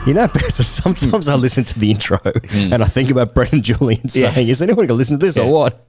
You know, Bessa, sometimes I listen to the intro and I think about Brett and Julian saying, is anyone going to listen to this or what?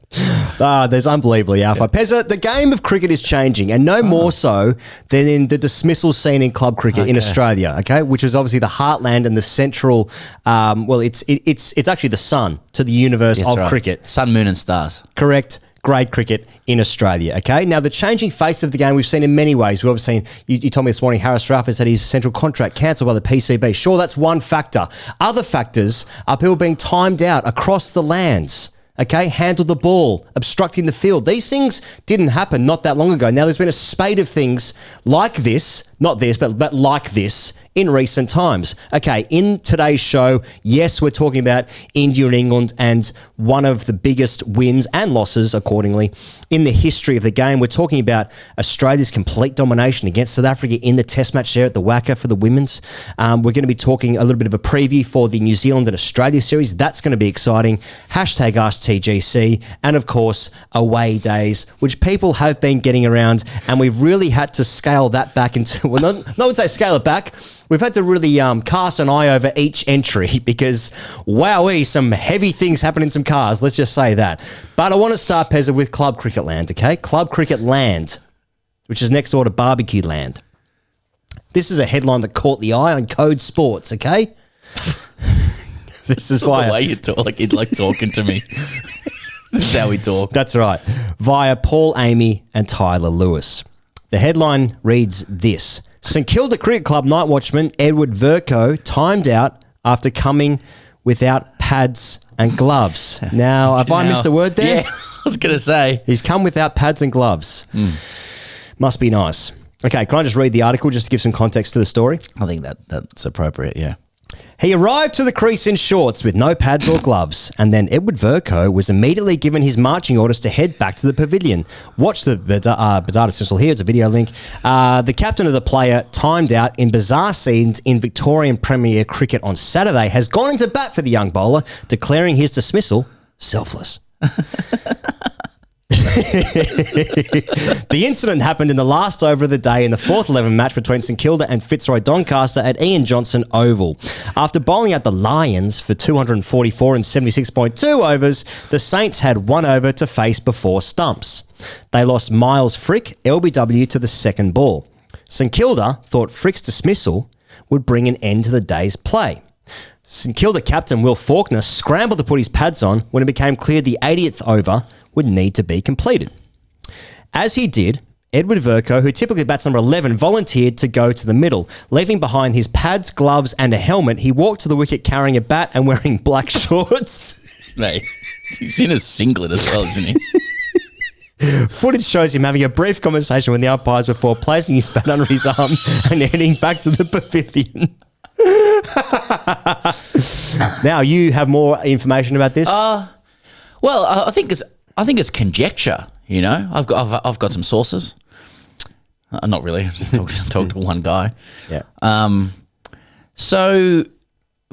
There's unbelievably alpha. Pezza, the game of cricket is changing, and no more so than in the dismissal scene in club cricket in Australia, which is obviously the heartland and the central, it's actually the sun to the universe of cricket. Sun, moon and stars. Correct. Grade cricket in Australia, okay? Now, the changing face of the game we've seen in many ways. We've seen, you told me this morning, Harris Raff has had his central contract cancelled by the PCB. Sure, that's one factor. Other factors are people being timed out across the lands, okay? Handled the ball, obstructing the field. These things didn't happen not that long ago. Now, there's been a spate of things like this, not this, but like this in recent times. Okay, in today's show, yes, we're talking about India and England and one of the biggest wins and losses, accordingly, in the history of the game. We're talking about Australia's complete domination against South Africa in the test match there at the WACA for the women's. We're going to be talking a little bit of a preview for the New Zealand and Australia series. That's going to be exciting. Hashtag AskTGC. And, of course, away days, which people have been getting around, and we've really had to scale that back into... Well, no one say scale it back. We've had to really cast an eye over each entry because, wowee, some heavy things happen in some cars. Let's just say that. But I want to start, Pezza, with Club Cricket Land, okay? Club Cricket Land, which is next door to Barbecue Land. This is a headline that caught the eye on Code Sports, okay? This is why... The way you talk, like you'd like talking to me. This is how we talk. That's right. Via Paul Amy and Tyler Lewis. The headline reads this. St Kilda Cricket Club night watchman Edward Verco timed out after coming without pads and gloves. Now, have I missed a word there? Yeah, I was going to say. He's come without pads and gloves. Must be nice. Okay, can I just read the article just to give some context to the story? I think that's appropriate, yeah. He arrived to the crease in shorts with no pads or gloves, and then Edward Verco was immediately given his marching orders to head back to the pavilion. watch the bizarre dismissal here. It's a video link. The captain of the player, timed out in bizarre scenes in Victorian Premier Cricket on Saturday, has gone into bat for the young bowler, declaring his dismissal selfless. The incident happened in the last over of the day in the fourth 11 match between St Kilda and Fitzroy Doncaster at Ian Johnson Oval. After bowling out the Lions for 244 and 76.2 overs, the Saints had one over to face before stumps. They lost Miles Frick, LBW, to the second ball. St Kilda thought Frick's dismissal would bring an end to the day's play. St Kilda captain Will Faulkner scrambled to put his pads on when it became clear the 80th over would need to be completed. As he did, Edward Verco, who typically bats number 11, volunteered to go to the middle. Leaving behind his pads, gloves and a helmet, he walked to the wicket carrying a bat and wearing black shorts. Mate, he's in a singlet as well, isn't he? Footage shows him having a brief conversation with the umpires before placing his bat under his arm and heading back to the pavilion. Now, you have more information about this? Well, I think it's conjecture. You know, I've got some sources. Not really. I just talked to one guy. Yeah. So,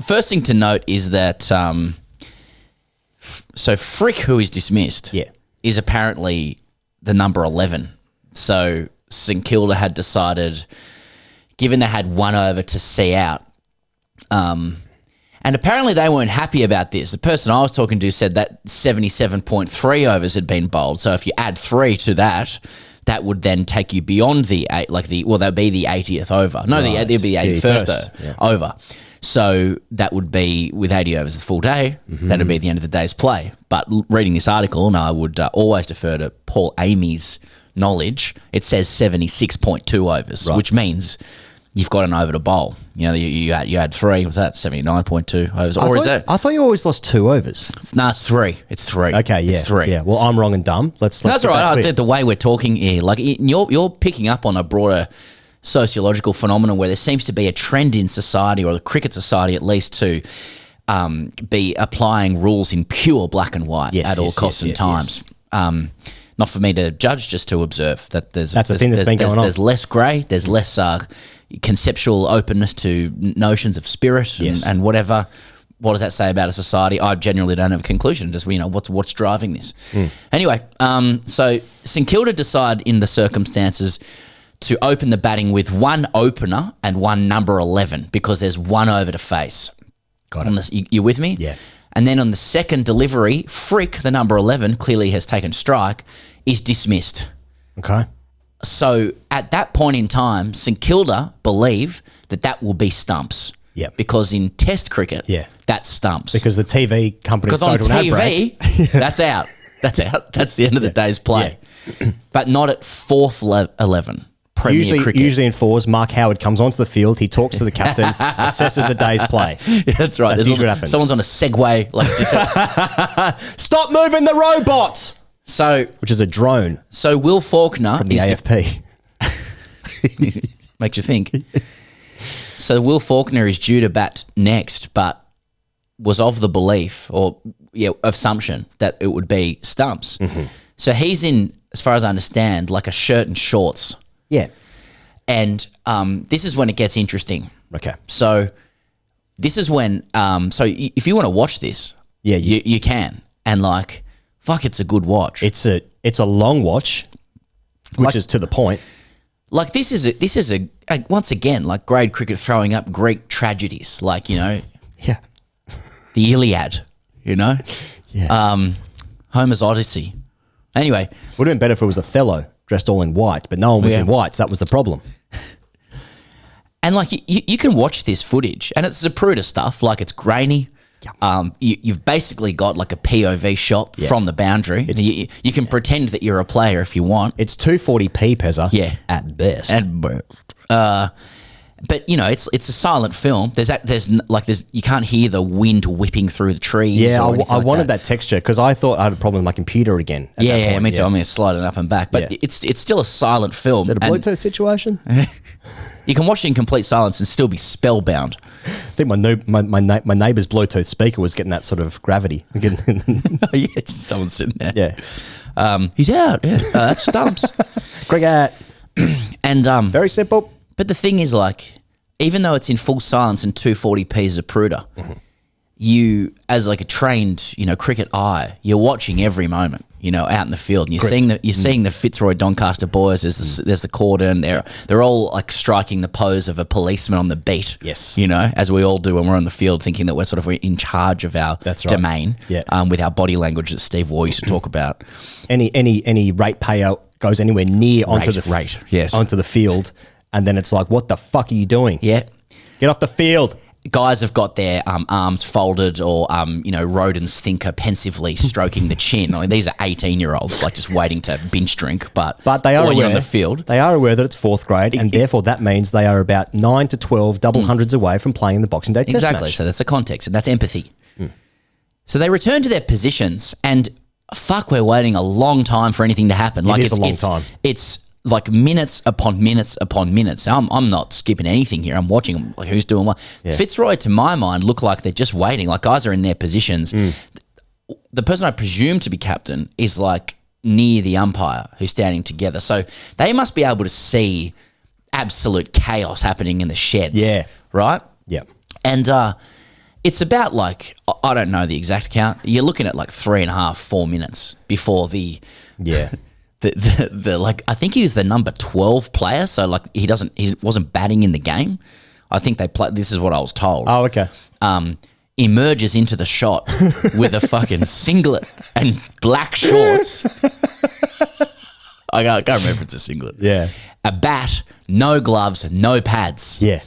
first thing to note is that so Frick, who is dismissed, is apparently the number 11. So St Kilda had decided, given they had one over to see out, and apparently they weren't happy about this. The person I was talking to said that 77.3 overs had been bowled. So if you add 3 to that, that would then take you beyond that would be the 80th over. No, Right. there'd be the 81st over. So that would be, with 80 overs the full day, that would be the end of the day's play. But reading this article, and I would always defer to Paul Amy's knowledge, it says 76.2 overs, which means you've got an over to bowl. You know, you had 3. Was that 79.2 overs? I thought you always lost 2 overs. No, it's 3. It's 3. Okay, yeah. It's 3. Yeah, well, I'm wrong and dumb. Let's That's get all right. that I clear. think the way we're talking here, like you're picking up on a broader sociological phenomenon where there seems to be a trend in society, or the cricket society at least, to be applying rules in pure black and white at all costs and times. Not for me to judge, just to observe that there's a thing that's been going on. There's less grey, there's less conceptual openness to notions of spirit and whatever. What does that say about a society? I genuinely don't have a conclusion. Just, what's driving this? Anyway, so St Kilda decide in the circumstances to open the batting with one opener and one number 11 because there's one over to face. Got it. You with me? Yeah. And then on the second delivery, Frick, the number 11, clearly has taken strike, is dismissed. Okay. So at that point in time, St Kilda believe that will be stumps. Yep. Because in Test cricket, Yeah. that's stumps. Because the TV company Because on started an ad break. TV, that's out. That's out. That's the end of the day's play. But not at fourth 11. Premier cricket. Usually in fours, Mark Howard comes onto the field, he talks to the captain, assesses the day's play. Yeah, that's right. That's usually what happens. Someone's on a Segway. Like just Stop moving the robots! so Which is a drone Will Faulkner from the is AFP. makes you think. So Will Faulkner is due to bat next, but was of the belief or assumption that it would be stumps. Mm-hmm. So he's in, as far as I understand, like a shirt and shorts. Yeah. And this is when it gets interesting. Okay. So this is when, if you want to watch this, Yeah, you can. And like, fuck, it's a good watch. It's a long watch, which is to the point. Like this is a once again, like grade cricket throwing up Greek tragedies, like, Yeah. the Iliad, Yeah. Homer's Odyssey. Anyway, Would have been better if it was Othello dressed all in white, but no one was Yeah. in white, so that was the problem. and like you can watch this footage, and it's Zapruder stuff. Like it's grainy. You've basically got like a POV shot from the boundary. You can pretend that you're a player if you want. It's 240p, Pezza. Yeah. At best. But it's a silent film. There's you can't hear the wind whipping through the trees. Yeah, or I anything like wanted that texture because I thought I had a problem with my computer again. At that point. Me too. I'm going to slide it up and back, but Yeah. it's still a silent film. Is it a and Bluetooth situation? you can watch it in complete silence and still be spellbound. I think my neighbour's Bluetooth speaker was getting that sort of gravity. Oh yeah, someone's sitting there. Yeah. He's out. Yeah, that's stumps. Cricket. And Very simple. but the thing is, like, even though it's in full silence and 240p Zapruder, you, as like a trained, cricket eye, you're watching every moment, out in the field, and you're seeing the Fitzroy Doncaster boys. There's the cordon. They're all like striking the pose of a policeman on the beat. Yes. As we all do when we're on the field, thinking that we're sort of in charge of our That's right. domain. Yeah. With our body language that Steve Waugh used to talk about. Any rate payout goes anywhere near onto Yes. onto the field, and then it's like, what the fuck are you doing? Yeah. Get off the field. Guys have got their arms folded, or rodents thinker pensively stroking the chin. I mean, these are 18-year-olds, like just waiting to binge drink. But They are when aware you're on the field. They are aware that it's fourth grade, and therefore that means they are about 9 to 12 double hundreds away from playing in the Boxing Day Test Exactly. match. So that's the context, and that's empathy. So they return to their positions, and fuck, we're waiting a long time for anything to happen. Like is a long time. It's like minutes upon minutes upon minutes. I'm not skipping anything here. I'm watching them, like who's doing what. Fitzroy, to my mind, look like they're just waiting. Like guys are in their positions. The person I presume to be captain is like near the umpire who's standing together. So they must be able to see absolute chaos happening in the sheds. Yeah. Right? Yeah. And it's about like, I don't know the exact count. You're looking at like 3.5, 4 minutes before the Yeah. the like, I think he was the number 12 player. So like he wasn't batting in the game. I think they play. This is what I was told. Oh, okay. Emerges into the shot with a fucking singlet and black shorts. I can't remember if it's a singlet. Yeah. A bat, no gloves, no pads. Yeah.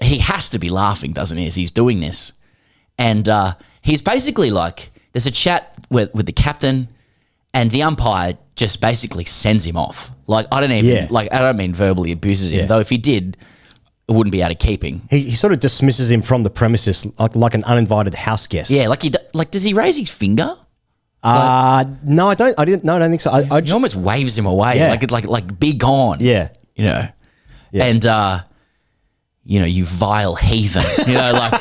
He has to be laughing, doesn't he, as he's doing this? And he's basically like, there's a chat with the captain, and the umpire just basically sends him off. Like, I don't mean verbally abuses him, Yeah. though if he did, it wouldn't be out of keeping. He sort of dismisses him from the premises like an uninvited house guest. Yeah, like does he raise his finger? No, I don't. I don't think so. I He almost waves him away, Yeah. like be gone. yeah. Yeah. And you vile heathen. Like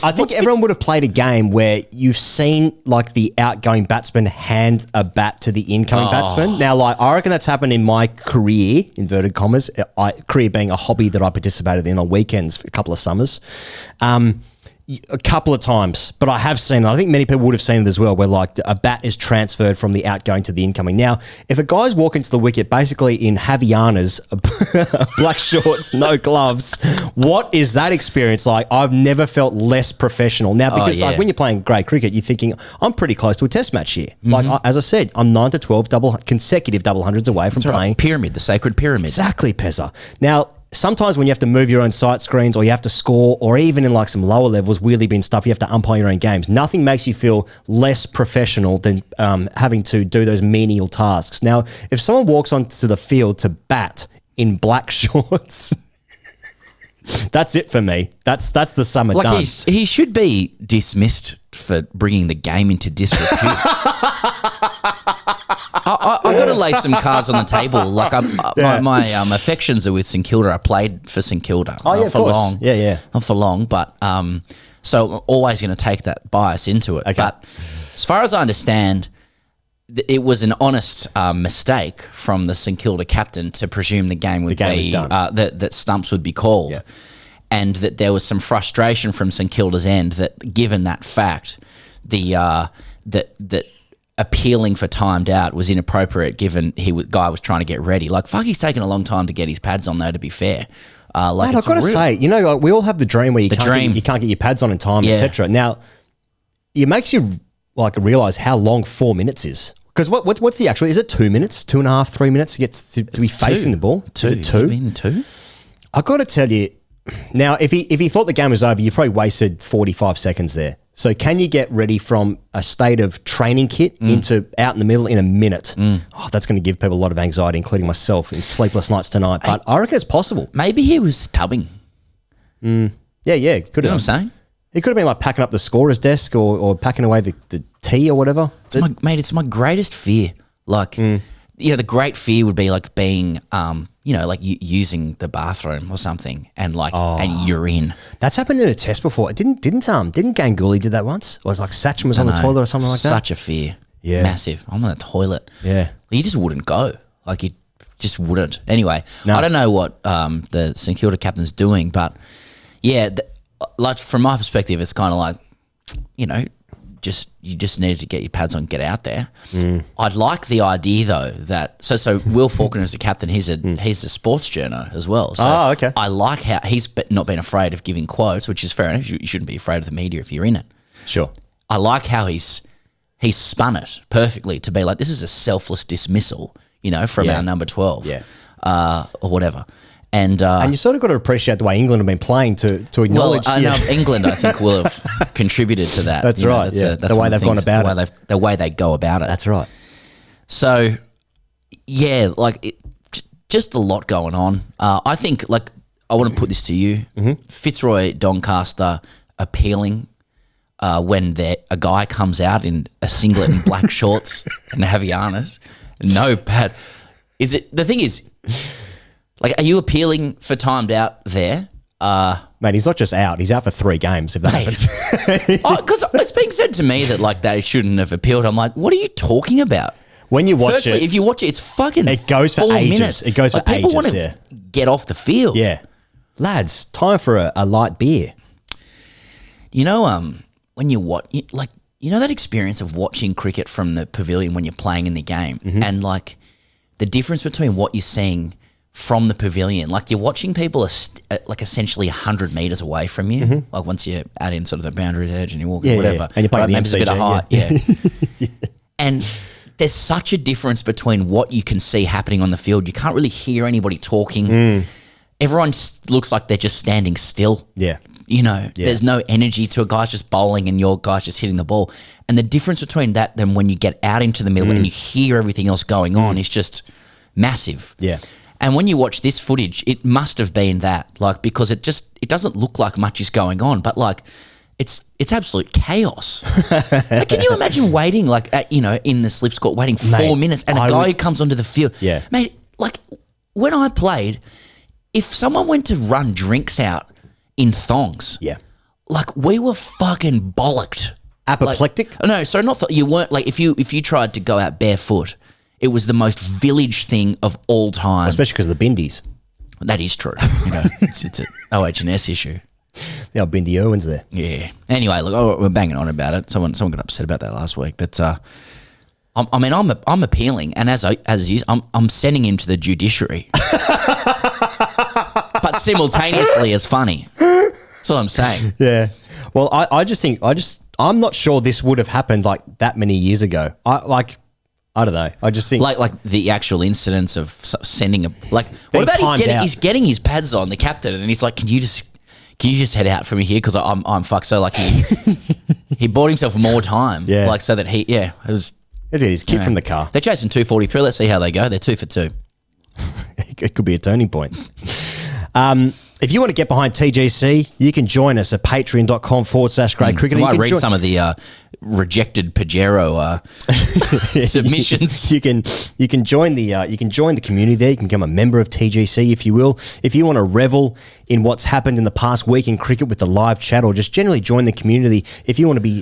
I think everyone would have played a game where you've seen like the outgoing batsman hand a bat to the incoming batsman. Now, like I reckon that's happened in my career, inverted commas, career being a hobby that I participated in on weekends for a couple of summers. A couple of times, but I have seen it. I think many people would have seen it as well, where like a bat is transferred from the outgoing to the incoming. Now, if a guy's walking to the wicket basically in Havaianas, black shorts, no gloves, what is that experience like? I've never felt less professional. Now, because like when you're playing grade cricket, you're thinking, I'm pretty close to a test match here. Like, as I said, I'm 9 to 12 consecutive double hundreds away from playing. Pyramid, the sacred pyramid. Exactly, Pezza. Now, sometimes when you have to move your own sight screens or you have to score, or even in like some lower levels, wheelie bin stuff, you have to umpire your own games. Nothing makes you feel less professional than having to do those menial tasks. Now, if someone walks onto the field to bat in black shorts, that's it for me. That's the summer done. He should be dismissed for bringing the game into disrepute. I got to lay some cards on the table. Like my affections are with St Kilda. I played for St Kilda. Oh, yeah, not of for course. long. Yeah. Not for long, but so I'm always going to take that bias into it. Okay. But as far as I understand, it was an honest mistake from the St Kilda captain to presume the game would be that stumps would be called. Yeah. And that there was some frustration from St Kilda's end that, given that fact, that appealing for timed out was inappropriate, given guy was trying to get ready. Like, fuck, he's taken a long time to get his pads on, though, to be fair. Mate, I've got to say, you know, like, we all have the dream where you can't get your pads on in time, etc. Now, it makes you like realise how long 4 minutes is. Because what's the actual? Is it 2 minutes, 2.5, 3 minutes to get to be facing the ball? Is it two? You mean two? I've got to tell you. Now, if he thought the game was over, you probably wasted 45 seconds there. So can you get ready from a state of training kit into out in the middle in a minute? Oh, that's going to give people a lot of anxiety, including myself, in sleepless nights tonight. But I reckon it's possible. Maybe he was tubbing. Yeah, could have. You know what I'm saying? He could have been like packing up the scorer's desk or packing away the tea or whatever. It's my greatest fear. Like, the great fear would be like being, like using the bathroom or something, and like, and you're in. That's happened in a test before. Didn't Ganguly did that once? Or was like Sachin was on the toilet or something like that? Such a fear. Yeah. Massive. I'm on the toilet. Yeah. You just wouldn't go. Like, you just wouldn't. Anyway, I don't know what the St Kilda captain's doing, but yeah, like from my perspective, it's kind of like, you just needed to get your pads on, get out there. I'd like the idea though that so Will Faulkner is the captain. He's a sports journo as well. So okay. I like how he's not been afraid of giving quotes, which is fair enough. You shouldn't be afraid of the media if you're in it. Sure. I like how he's spun it perfectly to be like, this is a selfless dismissal, from our number 12, or whatever. And you sort of got to appreciate the way England have been playing to acknowledge. Well, I know England, I think, will have contributed to that. That's right. That's the way they've gone about it. The way they go about it. That's right. So, yeah, like just a lot going on. I think, like, I want to put this to you. Fitzroy Doncaster appealing when a guy comes out in a singlet and black shorts and Havaianas, no pad. The thing is, like, are you appealing for timed out there? Mate, he's not just out. He's out for 3 games if that happens. Because it's being said to me that, like, they shouldn't have appealed. I'm like, what are you talking about? When you watch Firstly, if you watch it, it's fucking it goes for 4 ages. minutes. It goes for people ages, want to get off the field. Yeah. Lads, time for a light beer. When you watch, that experience of watching cricket from the pavilion when you're playing in the game, and, like, the difference between what you're seeing from the pavilion, like you're watching people like essentially 100 meters away from you. Like once you add in sort of the boundary's edge and you walk whatever, and you're playing maybe the a bit of height, yeah. And there's such a difference between what you can see happening on the field. You can't really hear anybody talking. Everyone looks like they're just standing still. Yeah. There's no energy to a guy's just bowling and your guy's just hitting the ball. And the difference between that than when you get out into the middle and you hear everything else going on is just massive. Yeah. And when you watch this footage, it must have been that, like, because it doesn't look like much is going on, but like it's absolute chaos. Like, can you imagine waiting, like, in the slip score, waiting 4 minutes, and a guy who comes onto the field, mate, like when I played, if someone went to run drinks out in thongs, like we were fucking bollocked. Apoplectic? Like, no, so not you weren't, like, if you tried to go out barefoot, it was the most village thing of all time. Especially because of the bindies. That is true. It's an OH&S issue. The old Bindi Irwin's there. Yeah. Anyway, look, we're banging on about it. Someone got upset about that last week, but I'm appealing, and I'm sending him to the judiciary, but simultaneously as funny. That's what I'm saying. Yeah. Well, I just think I'm not sure this would have happened like that many years ago. I don't know. I just think like the actual incidents of sending a what about he's getting his pads on, the captain, and he's like, can you just head out from here because I'm fucked. So like he bought himself more time. Yeah. Like so that it was. It is kicked from the car. They're chasing 243. Let's see how they go. They're 2 for 2. It could be a turning point. If you want to get behind TGC, you can join us at patreon.com/Grade Cricket. I might read some of the rejected Pajero submissions. You can join the community there. You can become a member of TGC if you will. If you want to revel in what's happened in the past week in cricket with the live chat, or just generally join the community. If you want to be,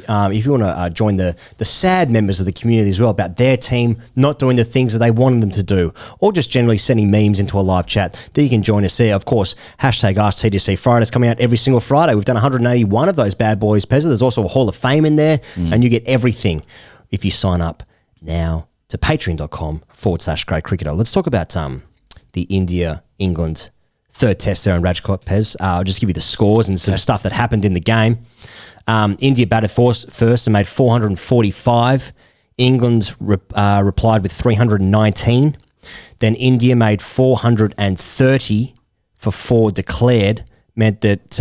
join the sad members of the community as well about their team not doing the things that they wanted them to do, or just generally sending memes into a live chat, then you can join us there. Of course, #AskTGC Fridays coming out every single Friday. We've done 181 of those bad boys, Pezza. There's also a Hall of Fame in there, and you get everything if you sign up now to patreon.com/Grade Cricketer. Let's talk about the India-England third test there in Rajkot, Pez. I'll just give you the scores and some stuff that happened in the game. India batted first and made 445. England replied with 319. Then India made 430 for 4 declared. Meant that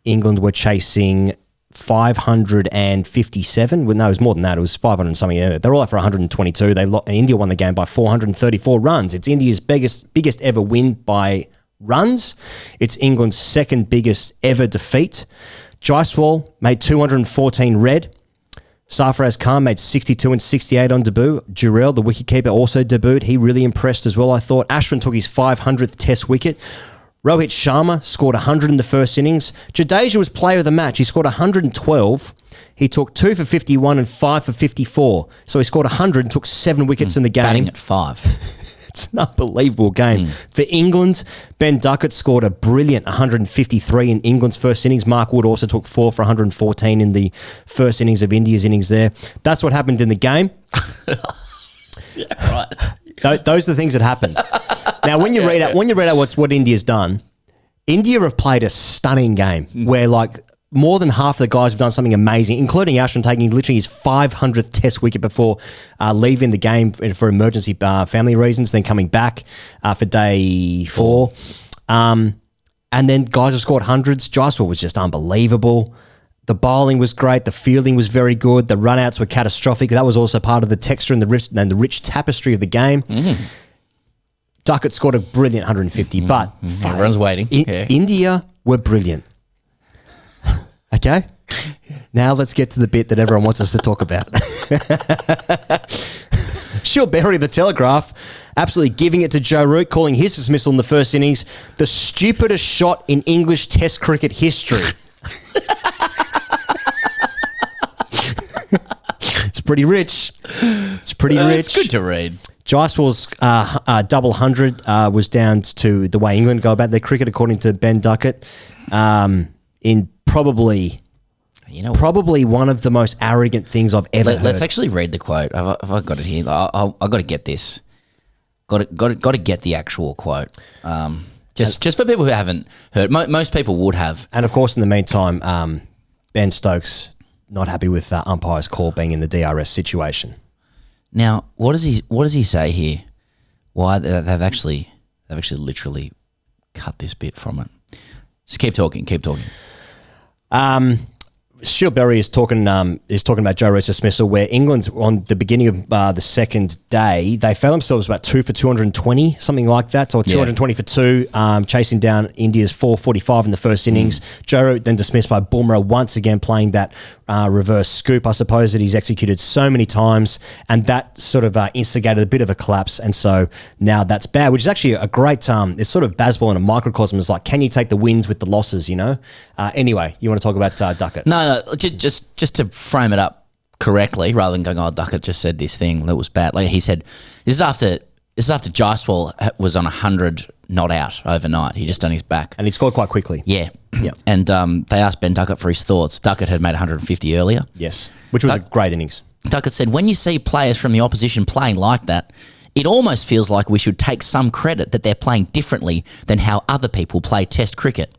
England were chasing 557. Well, no, it was more than that. It was 500 and something. They're all out for 122. India won the game by 434 runs. It's India's biggest ever win by runs. It's England's second biggest ever defeat. Jaiswal made 214 red. Sarfaraz Khan made 62 and 68 on debut. Jurel, the wicketkeeper, also debuted. He really impressed as well, I thought. Ashwin took his 500th test wicket. Rohit Sharma scored 100 in the first innings. Jadeja was player of the match. He scored 112. He took 2 for 51 and 5 for 54. So he scored 100 and took 7 wickets in the game. Batting at 5. It's an unbelievable game. For England, Ben Duckett scored a brilliant 153 in England's first innings. Mark Wood also took 4 for 114 in the first innings of India's innings there. That's what happened in the game. Yeah, right. Those are the things that happened. Now, when you read out what India's done, India have played a stunning game where like more than half the guys have done something amazing, including Ashwin taking literally his 500th test wicket before leaving the game for emergency family reasons, then coming back for day 4. And then guys have scored hundreds. Jaiswal was just unbelievable. The bowling was great. The fielding was very good. The runouts were catastrophic. That was also part of the texture and the rich tapestry of the game. Duckett scored a brilliant 150, but everyone's waiting. India were brilliant. Okay? Now let's get to the bit that everyone wants us to talk about. Shiel Berry of the Telegraph absolutely giving it to Joe Root, calling his dismissal in the first innings the stupidest shot in English Test cricket history. It's pretty rich. It's pretty rich. It's good to read. Jaiswal's double 100 was down to the way England go about their cricket, according to Ben Duckett, in probably one of the most arrogant things I've ever heard. Let's actually read the quote. I've got it here. I've got to get this. Got to get the actual quote. Just for people who haven't heard. Most people would have. And of course, in the meantime, Ben Stokes not happy with umpire's call being in the DRS situation. Now, what does he say here? Why they've actually literally cut this bit from it. Just keep talking. Shiel Berry is talking about Joe Root's dismissal, where England on the beginning of the second day, they found themselves about 2 for 220, something like that, or 220 for 2, chasing down India's 445 in the first innings. Joe Root then dismissed by Bumrah, once again playing that reverse scoop, I suppose, that he's executed so many times, and that sort of instigated a bit of a collapse, and so now that's bad, which is actually a great, it's sort of baseball in a microcosm. It's like, can you take the wins with the losses, you know? Anyway, you want to talk about Duckett? No, just to frame it up correctly, rather than going, oh, Duckett just said this thing that was bad. Like he said, this is after Jaiswal was on 100 not out overnight. He just done his back. And he scored quite quickly. Yeah. Yep. And they asked Ben Duckett for his thoughts. Duckett had made 150 earlier. Yes, which was a great innings. Duckett said, when you see players from the opposition playing like that, it almost feels like we should take some credit that they're playing differently than how other people play Test cricket.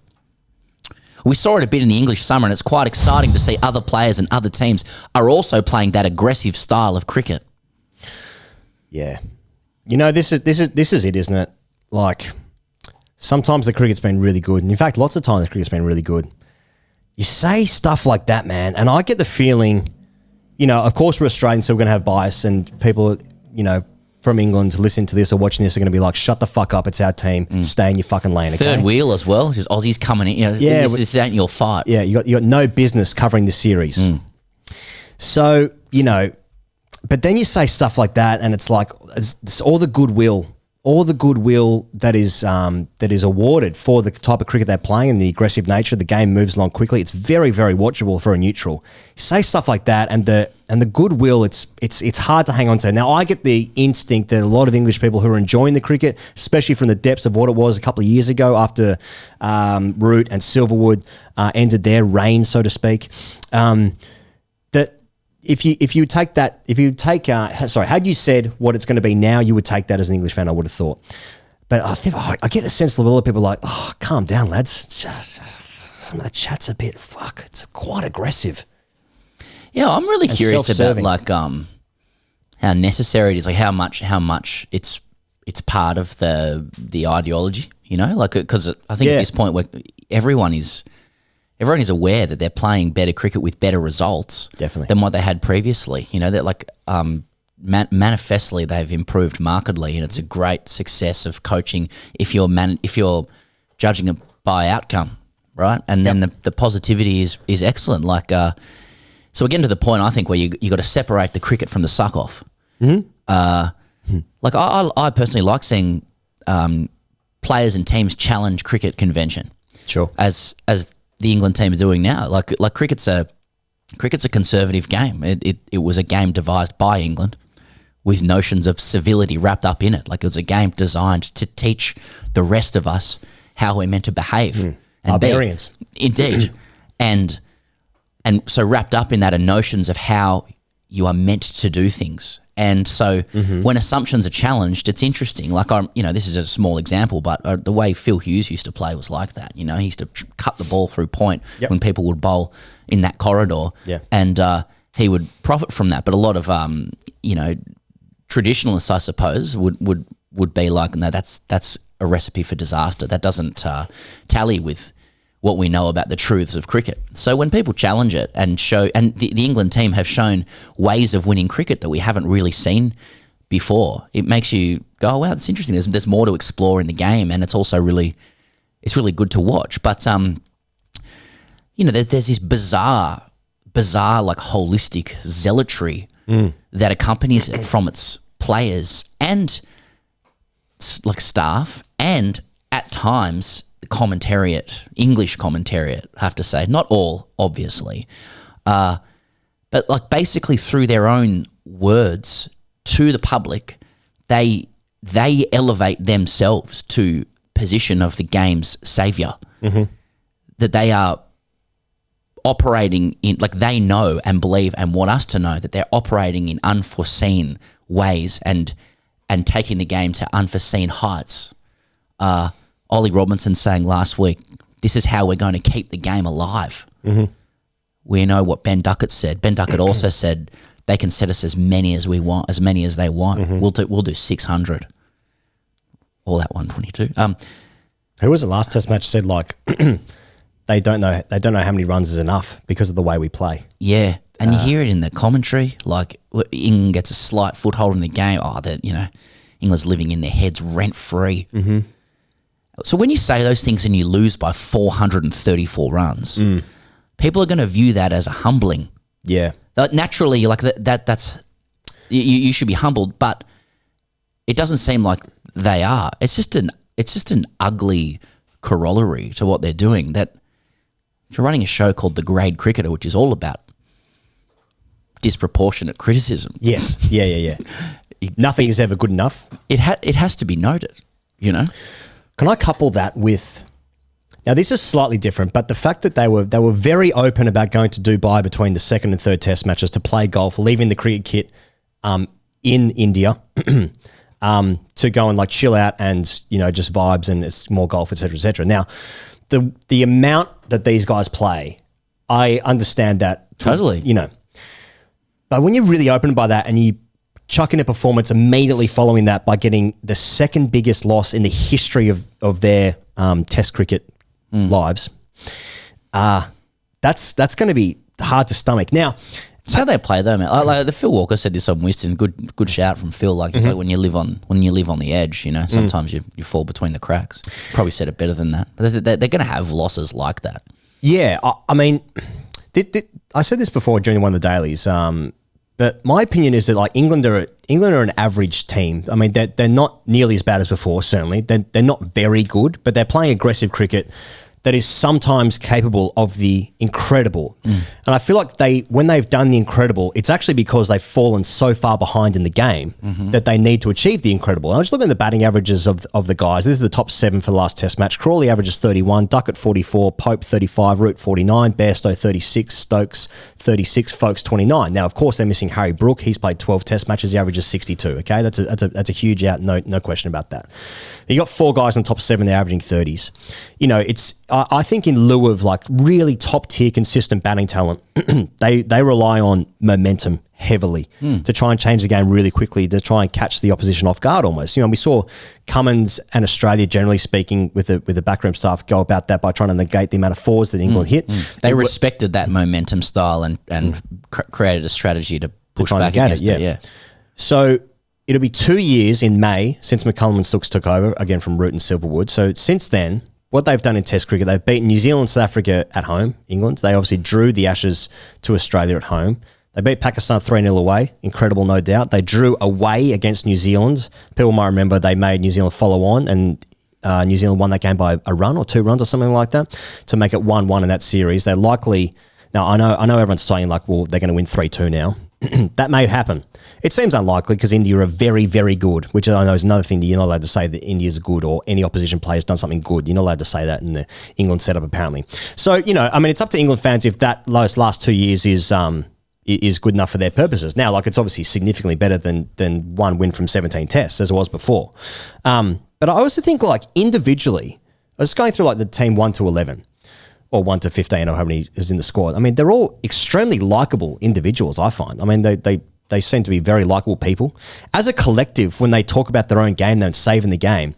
We saw it a bit in the English summer, and it's quite exciting to see other players and other teams are also playing that aggressive style of cricket. Yeah. You know, this is it, isn't it? Like, sometimes the cricket's been really good. And in fact, lots of times the cricket's been really good. You say stuff like that, man, and I get the feeling, you know, of course we're Australians, so we're going to have bias, and people, you know, from England listening to this or watching this are going to be like, shut the fuck up, it's our team, stay in your fucking lane, okay? Third wheel as well, just Aussies coming in. You know, this ain't your fight. Yeah, you got no business covering the series. So, you know, but then you say stuff like that, and it's like it's all the goodwill that is awarded for the type of cricket they're playing and the aggressive nature. The game moves along quickly. It's very, very watchable for a neutral. You say stuff like that, and the goodwill, it's hard to hang on to. Now, I get the instinct that a lot of English people who are enjoying the cricket, especially from the depths of what it was a couple of years ago after Root and Silverwood ended their reign, so to speak, that if you take had you said what it's going to be now, you would take that as an English fan, I would have thought. But I think I get the sense that a lot of people are like, oh, calm down, lads. It's just some of the chat's a bit it's quite aggressive. Yeah, I'm really curious about like how necessary it is, like how much it's part of the ideology, you know, like because I think at this point where everyone is aware that they're playing better cricket with better results definitely than what they had previously. You know, that like manifestly they've improved markedly, and it's a great success of coaching if you're judging it by outcome, right? And then the positivity is excellent. Like so we're getting to the point, I think, where you got to separate the cricket from the suck off. Like I personally like seeing players and teams challenge cricket convention. Sure. As the England team are doing now. Like cricket's a conservative game. It was a game devised by England with notions of civility wrapped up in it. Like it was a game designed to teach the rest of us how we're meant to behave. And barbarians. Indeed. And so wrapped up in that are notions of how you are meant to do things. And so when assumptions are challenged, it's interesting. Like, this is a small example, but the way Phil Hughes used to play was like that. You know, he used to cut the ball through point when people would bowl in that corridor. Yeah. And he would profit from that. But a lot of, traditionalists, I suppose, would be like, no, that's a recipe for disaster. That doesn't tally with what we know about the truths of cricket. So when people challenge it and show, and the England team have shown ways of winning cricket that we haven't really seen before, it makes you go, oh, wow, that's interesting. There's more to explore in the game, and it's also really good to watch. But there's this bizarre like holistic zealotry that accompanies it from its players and like staff, and at times English commentariat, I have to say, not all, obviously, but like basically through their own words to the public, they elevate themselves to position of the game's saviour. That they are operating in, like they know and believe and want us to know that they're operating in unforeseen ways and taking the game to unforeseen heights. Ollie Robinson saying last week, this is how we're going to keep the game alive. We know what Ben Duckett said. Ben Duckett also said they can set us as many as we want, as many as they want. We'll do 600. All that 122. Who was the last Test match said like they don't know how many runs is enough because of the way we play. Yeah, and you hear it in the commentary. Like England gets a slight foothold in the game. Oh, that England's living in their heads rent free. So when you say those things and you lose by 434 runs, people are going to view that as a humbling. Yeah. Naturally, like that's you should be humbled, but it doesn't seem like they are. It's just an ugly corollary to what they're doing. That if you're running a show called The Grade Cricketer, which is all about disproportionate criticism. Yes. Yeah. Nothing is ever good enough. It has to be noted, you know. Can I couple that with Now, this is slightly different, but the fact that they were very open about going to Dubai between the second and third test matches to play golf, leaving the cricket kit in India to go and like chill out and, you know, just vibes and it's more golf, et cetera, et cetera. Now, the amount that these guys play, I understand that. Totally. You know, but when you're really open by that and you chuck in a performance immediately following that by getting the second biggest loss in the history of their test cricket lives, that's going to be hard to stomach. Now, it's how they play though, man. Like the Phil Walker said this on Winston. Good shout from Phil. Like it's like when you live on the edge, you know, sometimes you fall between the cracks. Probably said it better than that. But they're going to have losses like that. Yeah, I mean, I said this before during one of the dailies. But my opinion is that like England are an average team. I mean, they're not nearly as bad as before. Certainly, they're not very good, but they're playing aggressive cricket that is sometimes capable of the incredible. And I feel like when they've done the incredible, it's actually because they've fallen so far behind in the game that they need to achieve the incredible. And I'm just looking at the batting averages of the guys. This is the top 7 for the last test match. Crawley averages 31, Duckett 44, Pope 35, Root 49, Bairstow 36, Stokes 36, Folkes 29. Now, of course, they're missing Harry Brook. He's played 12 test matches. He averages 62. Okay, that's a huge out. No question about that. You got 4 guys in the top 7. They're averaging 30s. You know, I think in lieu of like really top tier consistent batting talent, they rely on momentum heavily to try and change the game really quickly, to try and catch the opposition off guard almost. You know, we saw Cummins and Australia, generally speaking, with the backroom staff go about that by trying to negate the amount of fours that England hit. They respected that momentum style and created a strategy to push back against it. Yeah. So it'll be 2 years in May since McCullum and Stokes took over, again from Root and Silverwood. So since then, what they've done in Test cricket, they've beaten New Zealand, South Africa at home, England. They obviously drew the Ashes to Australia at home. They beat Pakistan 3-0 away. Incredible, no doubt. They drew away against New Zealand. People might remember they made New Zealand follow on and New Zealand won that game by a run or 2 runs or something like that to make it 1-1 in that series. They're likely... Now, I know everyone's saying like, well, they're going to win 3-2 now. That may happen. It seems unlikely because India are very, very good, which I know is another thing that you're not allowed to say that India's good or any opposition player's done something good. You're not allowed to say that in the England setup, apparently. So, you know, I mean, it's up to England fans if that last 2 years is good enough for their purposes. Now, like, it's obviously significantly better than one win from 17 tests as it was before. But I also think, like, individually, I was going through, like, the team 1 to 11. Or 1 to 15 or how many is in the squad. I mean, they're all extremely likable individuals, I find. I mean, they seem to be very likable people. As a collective, when they talk about their own game, they're saving the game,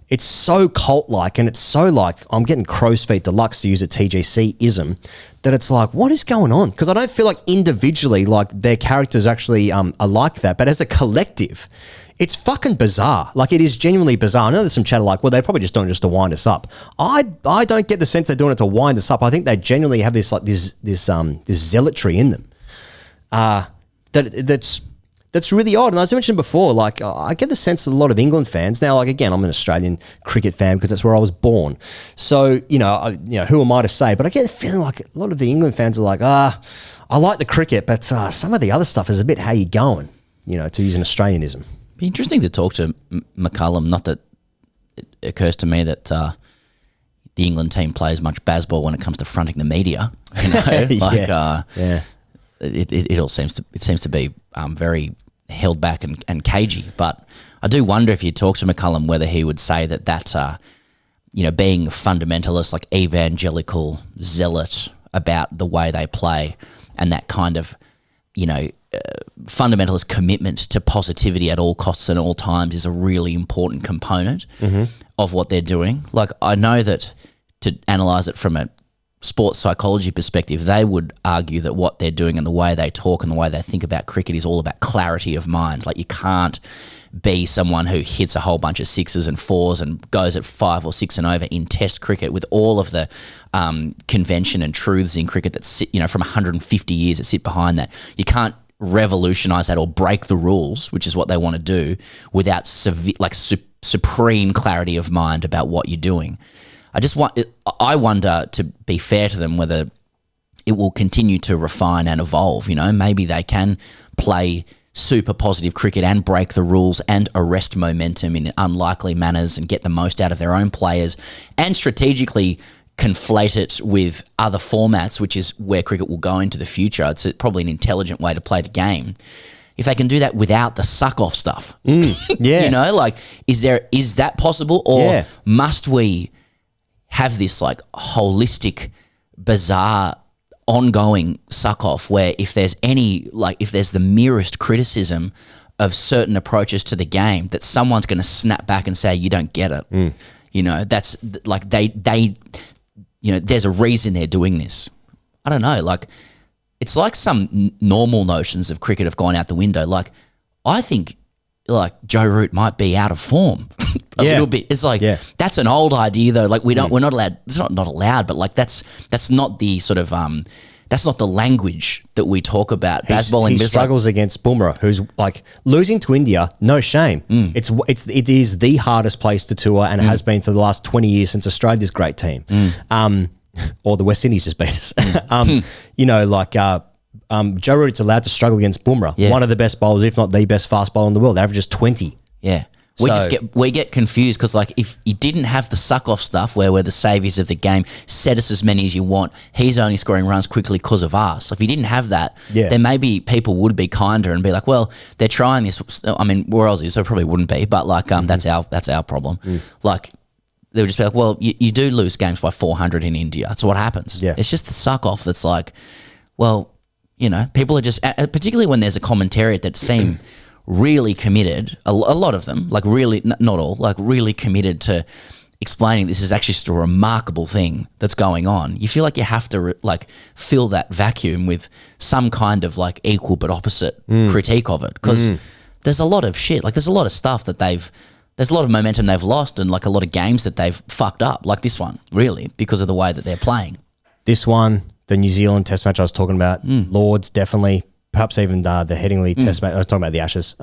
it's so cult-like and it's so like, I'm getting crow's feet deluxe to use a TGC-ism, that it's like, what is going on? Because I don't feel like individually, like their characters actually are like that. But as a collective, it's fucking bizarre. Like, it is genuinely bizarre. I know there's some chatter like, well, they're probably just doing it just to wind us up. I don't get the sense they're doing it to wind us up. I think they genuinely have this zealotry in them. That's really odd. And as I mentioned before, like, I get the sense that a lot of England fans now, like, again, I'm an Australian cricket fan because that's where I was born. So, you know, who am I to say? But I get the feeling like a lot of the England fans are like, I like the cricket, but some of the other stuff is a bit how you going, you know, to use an Australianism. Be interesting to talk to McCullum. Not that it occurs to me that the England team plays much baseball when it comes to fronting the media. You know, like it all seems to be very held back and cagey. But I do wonder if you talk to McCullum whether he would say that you know, being fundamentalist, like evangelical zealot about the way they play, and that kind of, you know, fundamentalist commitment to positivity at all costs and all times is a really important component of what they're doing. Like, I know that to analyse it from a sports psychology perspective, they would argue that what they're doing and the way they talk and the way they think about cricket is all about clarity of mind. Like, you can't be someone who hits a whole bunch of 6s and 4s and goes at 5 or 6 and over in Test cricket with all of the convention and truths in cricket that sit, you know, from 150 years that sit behind that. You can't revolutionise that or break the rules, which is what they want to do, without supreme clarity of mind about what you're doing. I wonder, to be fair to them, whether it will continue to refine and evolve. You know, maybe they can play super positive cricket and break the rules and arrest momentum in unlikely manners and get the most out of their own players and strategically conflate it with other formats, which is where cricket will go into the future. It's probably an intelligent way to play the game. If they can do that without the suck-off stuff, Yeah. you know, like, is that possible, or must we have this like holistic, bizarre, ongoing suck-off where if there's the merest criticism of certain approaches to the game, that someone's going to snap back and say, you don't get it. You know, that's like they, you know, there's a reason they're doing this. I don't know, like, it's like some normal notions of cricket have gone out the window. Like, I think, like, Joe Root might be out of form a little bit. It's like, that's an old idea though. Like, we're not allowed, it's not allowed, but like, that's not the sort of, that's not the language that we talk about. He struggles against Bumrah, who's like losing to India. No shame. It is the hardest place to tour, and it has been for the last 20 years since Australia's great team, or the West Indies has beat us. You know, like Joe Root's allowed to struggle against Bumrah, one of the best bowlers, if not the best fast bowler in the world. Averages 20. Yeah. We get confused because, like, if you didn't have the suck-off stuff where we're the saviors of the game, set us as many as you want, he's only scoring runs quickly because of us. If you didn't have that, then maybe people would be kinder and be like, well, they're trying this. I mean, we're Aussies, so it probably wouldn't be, but like, that's our problem. Like, they would just be like, well, you do lose games by 400 in India. That's what happens. Yeah. It's just the suck-off that's like, well, you know, people are just, particularly when there's a commentariat that seem really committed, a lot of them, like really, not all, like really committed to explaining this is actually just a remarkable thing that's going on. You feel like you have to like fill that vacuum with some kind of like equal but opposite critique of it, because there's a lot of shit, like there's a lot of stuff that there's a lot of momentum they've lost, and like a lot of games that they've fucked up, like this one, really, because of the way that they're playing. This one, the New Zealand Test match I was talking about, Lords definitely, perhaps even the Headingley Test match. I was talking about the Ashes.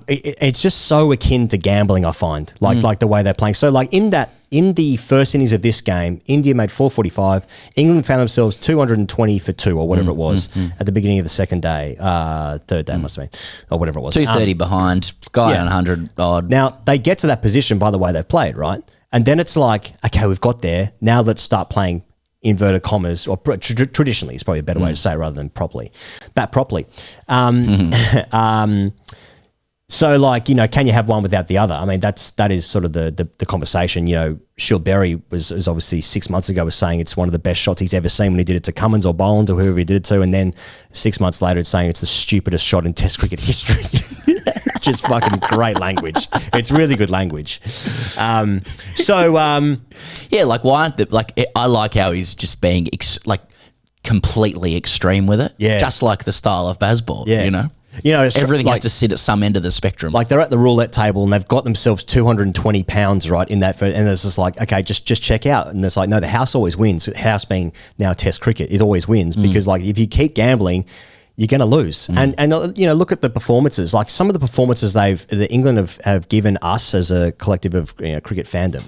It's just so akin to gambling, I find, like the way they're playing. So like in the first innings of this game, India made 445. England found themselves 220 for 2 or whatever it was at the beginning of the second day, third day must have been, or whatever it was. 230 behind, guy on 100 odd. Now, they get to that position by the way they've played, right? And then it's like, okay, we've got there. Now let's start playing inverted commas, or traditionally, is probably a better way to say it rather than properly. Bat properly. So, like, you know, can you have one without the other? I mean, that is sort of the conversation. You know, Shield Berry was obviously 6 months ago was saying it's one of the best shots he's ever seen when he did it to Cummins or Boland or whoever he did it to, and then 6 months later it's saying it's the stupidest shot in Test cricket history. Which is fucking great language. It's really good language. Yeah, like why? I like how he's just being completely extreme with it. Yeah, just like the style of Bazball. Yeah, you know, everything has to sit at some end of the spectrum. Like they're at the roulette table and they've got themselves 220 pounds right in that, and it's just like, okay, just check out. And it's like, no, the house always wins. House being now Test cricket, it always wins because like if you keep gambling, you're going to lose. And you know, look at the performances. Like some of the performances that England have given us as a collective of cricket fandom.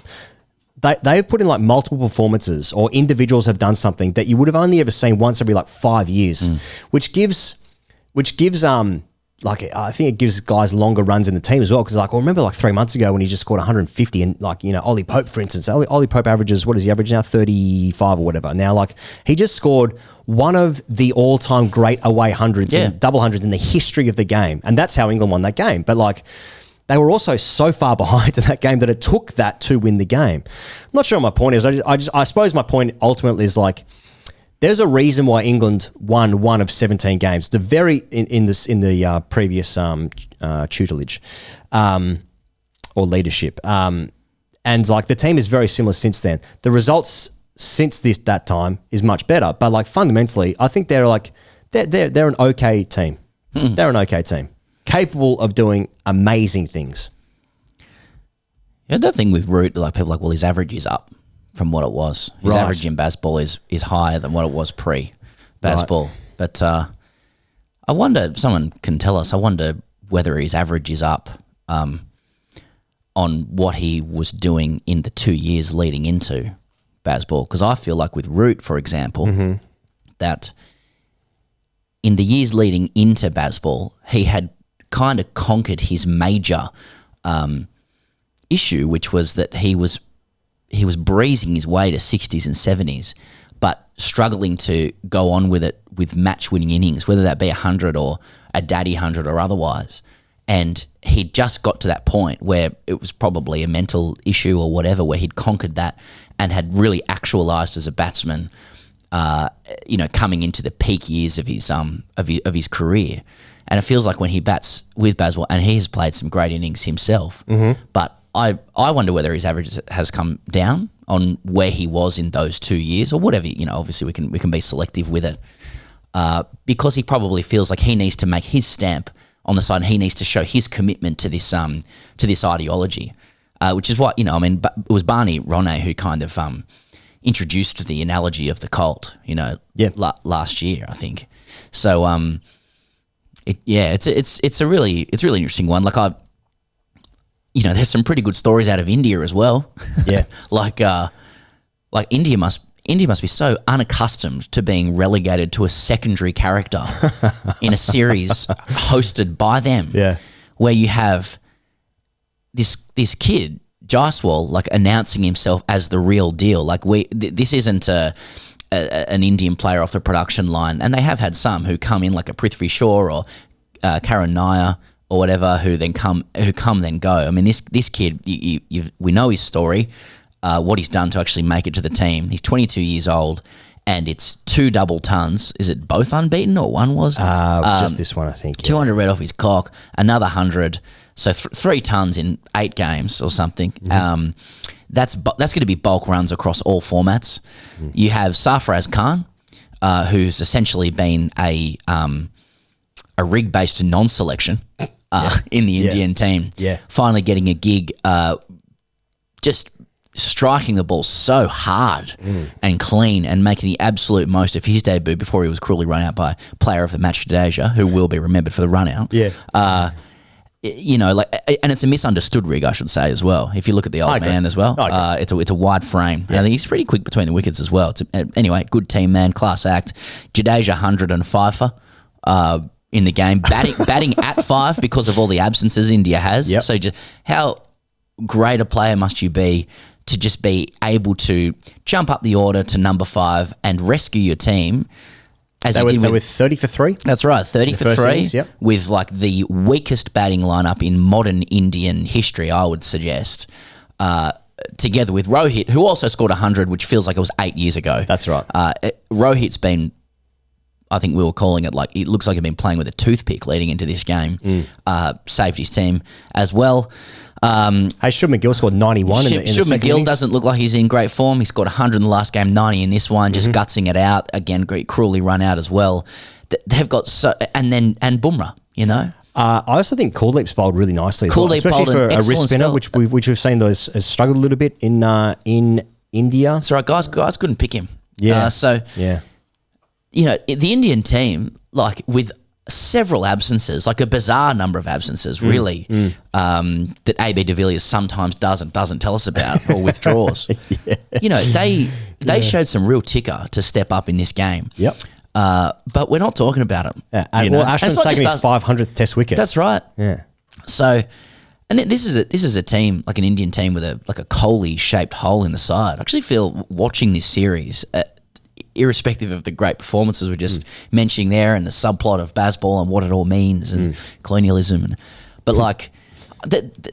They've put in like multiple performances, or individuals have done something that you would have only ever seen once every like 5 years, which gives like I think it gives guys longer runs in the team as well. Because like I remember like 3 months ago when he just scored 150, and like Ollie Pope, for instance, Ollie Pope averages, what is he average now, 35 or whatever. Now like he just scored one of the all-time great away hundreds and double hundreds in the history of the game, and that's how England won that game. But like they were also so far behind in that game that it took that to win the game. I'm not sure what my point is. I suppose my point ultimately is like, there's a reason why England won one of 17 games. The very in the previous tutelage or leadership, and like the team is very similar since then. The results since that time is much better, but like fundamentally, I think they're an okay team. They're an okay team, capable of doing amazing things. Yeah, that thing with Root, like people are like, well, his average is up from what it was. His average in Bazball is higher than what it was pre-Bazball. Right. But I wonder, if someone can tell us, I wonder whether his average is up on what he was doing in the 2 years leading into Bazball. Because I feel like with Root, for example, that in the years leading into Bazball, he had kind of conquered his major issue, which was that he was he was breezing his way to 60s and 70s, but struggling to go on with it with match-winning innings, whether that be 100 or a daddy 100 or otherwise. And he just got to that point where it was probably a mental issue or whatever, where he'd conquered that and had really actualised as a batsman, coming into the peak years of his career. And it feels like when he bats with Bazball, and he has played some great innings himself, but I wonder whether his average has come down on where he was in those 2 years or whatever. Obviously we can be selective with it, because he probably feels like he needs to make his stamp on the side, and he needs to show his commitment to this ideology, which is what it was Barney Ronay who kind of introduced the analogy of the cult, last year, I think. So it's a really interesting one. Like there's some pretty good stories out of India as well. Yeah. like India must be so unaccustomed to being relegated to a secondary character in a series hosted by them. Yeah. Where you have this kid, Jaiswal, like announcing himself as the real deal. Like this isn't an Indian player off the production line, and they have had some who come in like a Prithvi Shaw or Karan Nair or whatever, who come then go. I mean, this kid, we know his story, what he's done to actually make it to the team. He's 22 years old, and it's 2 double tons. Is it both unbeaten or one was? Just this one, I think. 200 red off his cock, another 100. So 3 tons in 8 games or something. Mm-hmm. That's going to be bulk runs across all formats. Mm. You have Sarfaraz Khan, who's essentially been a rig-based non-selection in the Indian team. Yeah. Finally getting a gig, just striking the ball so hard and clean and making the absolute most of his debut before he was cruelly run out by player of the match, Jadeja, who will be remembered for the run out. Yeah. And it's a misunderstood rig, I should say, as well. If you look at the old man as well, it's a wide frame. Yeah. I think he's pretty quick between the wickets as well. Anyway, good team man, class act. Jadeja 100 and Pfeiffer in the game, batting at 5 because of all the absences India has. Yep. So just how great a player must you be to just be able to jump up the order to number 5 and rescue your team. They were 30 for 3. That's right, 30 for 3 innings, yep. With like the weakest batting lineup in modern Indian history, I would suggest, together with Rohit, who also scored 100, which feels like it was 8 years ago. That's right. Rohit's been, I think we were calling it like, it looks like he'd been playing with a toothpick leading into this game. Saved his team as well. Hey, Shub McGill scored 91 in the Shub second McGill innings. doesn't look like he's in great form. He scored 100 in the last game, 90 in this one, just gutsing it out. Again, cruelly run out as well. They've got and Bumrah, I also think Kuldeep's bowled really nicely, Kuldeep especially bowled for an a wrist excellent spinner, spell. which we've seen those has struggled a little bit in India. That's right, guys couldn't pick him. Yeah. The Indian team, like with several absences, like a bizarre number of absences, really, that AB de Villiers sometimes does and doesn't tell us about or withdraws. They showed some real ticker to step up in this game. Yep. But we're not talking about them. Yeah. Well, Ashwin's taking his 500th Test wicket. That's right. Yeah. So, and this is a team, like an Indian team with a Kohli shaped hole in the side. I actually feel watching this series, irrespective of the great performances we're just mentioning there and the subplot of Bazball and what it all means and colonialism, but like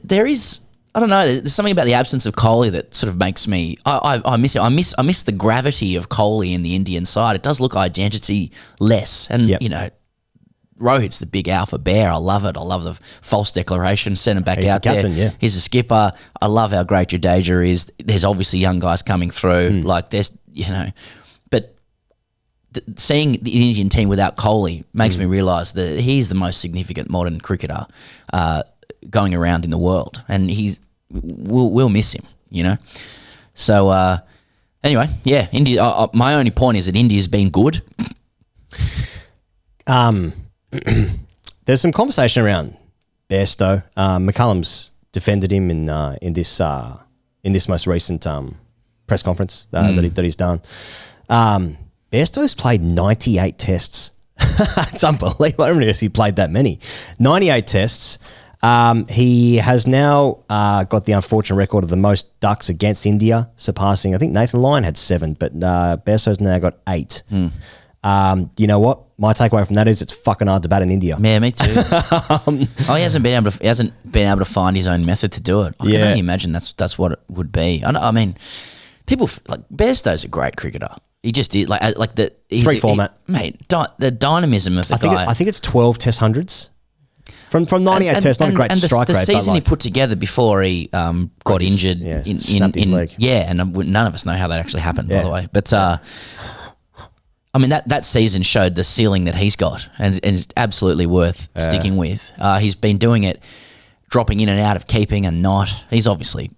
there is, I don't know, there's something about the absence of Kohli that sort of makes me, I miss it. I miss the gravity of Kohli in the Indian side. It does look identity less, and Rohit's the big alpha bear. I love it. I love the false declaration. Send him back He's out the captain, there. yeah. He's a skipper. I love how great Jadeja is. There's obviously young guys coming through. Like there's, but seeing the Indian team without Kohli makes me realise that he's the most significant modern cricketer going around in the world, and we'll miss him. So anyway, yeah. India. My only point is that India's been good. There's some conversation around Bairstow. McCullum's defended him in this most recent press conference that he's done. Bairstow's played 98 tests. It's unbelievable. I don't know if he played that many. 98 tests. He has now got the unfortunate record of the most ducks against India, surpassing, I think Nathan Lyon had 7, but Bairstow's now got 8. You know what? My takeaway from that is it's fucking hard to bat in India. Yeah, me too. He hasn't been able to find his own method to do it. I can only imagine that's what it would be. I mean, people like Bairstow's a great cricketer. He just did like the 3 format, mate. The dynamism of the guy. I think it's 12 Test hundreds from 98 Tests. Not a great strike rate. The season but he put together before he got injured snapped his leg. Yeah, and none of us know how that actually happened, by the way. But I mean, that season showed the ceiling that he's got, and it's absolutely worth sticking with. He's been doing it, dropping in and out of keeping and not. He's obviously,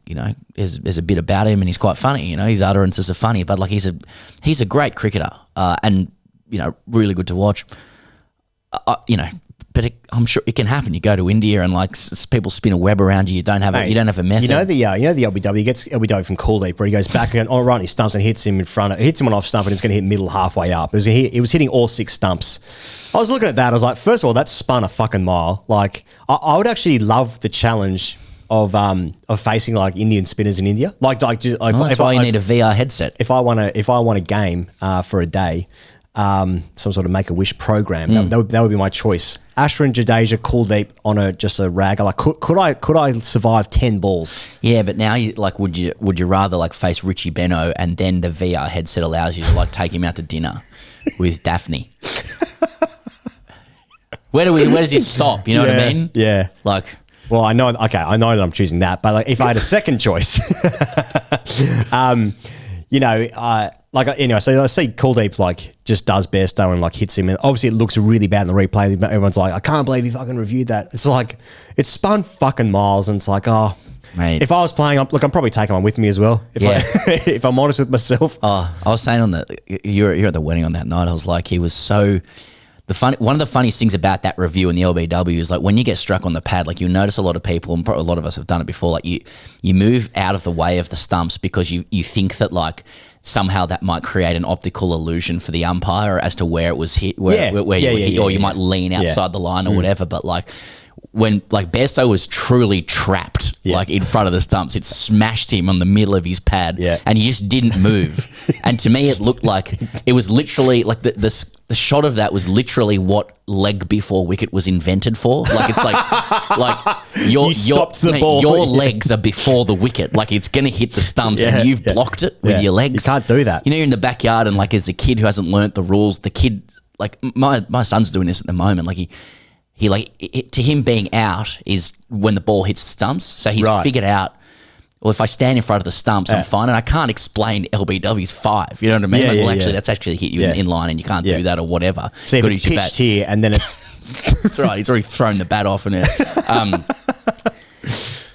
there's a bit about him, and he's quite funny. His utterances are funny, but like he's a great cricketer, and really good to watch. But I'm sure it can happen. You go to India and people spin a web around you. You don't have a method. You know the LBW. He gets LBW from Kuldeep where he goes back and right on his stumps and hits him hits him on off stump and it's going to hit middle halfway up. He was hitting all 6 stumps. I was looking at that. I was like, first of all, that spun a fucking mile. Like I would actually love the challenge of facing like Indian spinners in India. That's why you need a VR headset. If I want a game for a day. Some sort of Make-A-Wish program. That would be my choice. Ashwin, Jadeja, Kuldeep on just a ragger. Like, could I survive 10 balls? Yeah, but now would you rather face Richie Beno and then the VR headset allows you to take him out to dinner with Daphne? Where does it stop? You know what I mean? Yeah. Well, I know that I'm choosing that, but if I had a second choice, so I see Kuldeep just does Bairstow and hits him, and obviously it looks really bad in the replay. Everyone's like, I can't believe he fucking reviewed that. It's it's spun fucking miles, and it's mate. If I was playing, I'm probably taking one with me as well. If I'm honest with myself. I was saying you're at the wedding on that night. I was like, he was so. One of the funniest things about that review in the LBW is when you get struck on the pad, you'll notice a lot of people, and probably a lot of us have done it before. You move out of the way of the stumps because you think that somehow that might create an optical illusion for the umpire as to where it was hit, where you hit, or you might lean outside the line or whatever. But when Bairstow was truly trapped in front of the stumps, it smashed him on the middle of his pad, and he just didn't move. And to me, it looked like it was literally the shot of that was literally what leg before wicket was invented for. Your legs are before the wicket. It's going to hit the stumps, and you've blocked it with your legs. You can't do that. You're in the backyard, and as a kid who hasn't learnt the rules, the kid my son's doing this at the moment. To him being out is when the ball hits the stumps. So he's figured out, well, if I stand in front of the stumps, I'm fine. And I can't explain LBW's 5. You know what I mean? That's actually hit you in line and you can't do that or whatever. So if it's pitched here and then it's... That's right. He's already thrown the bat off in it.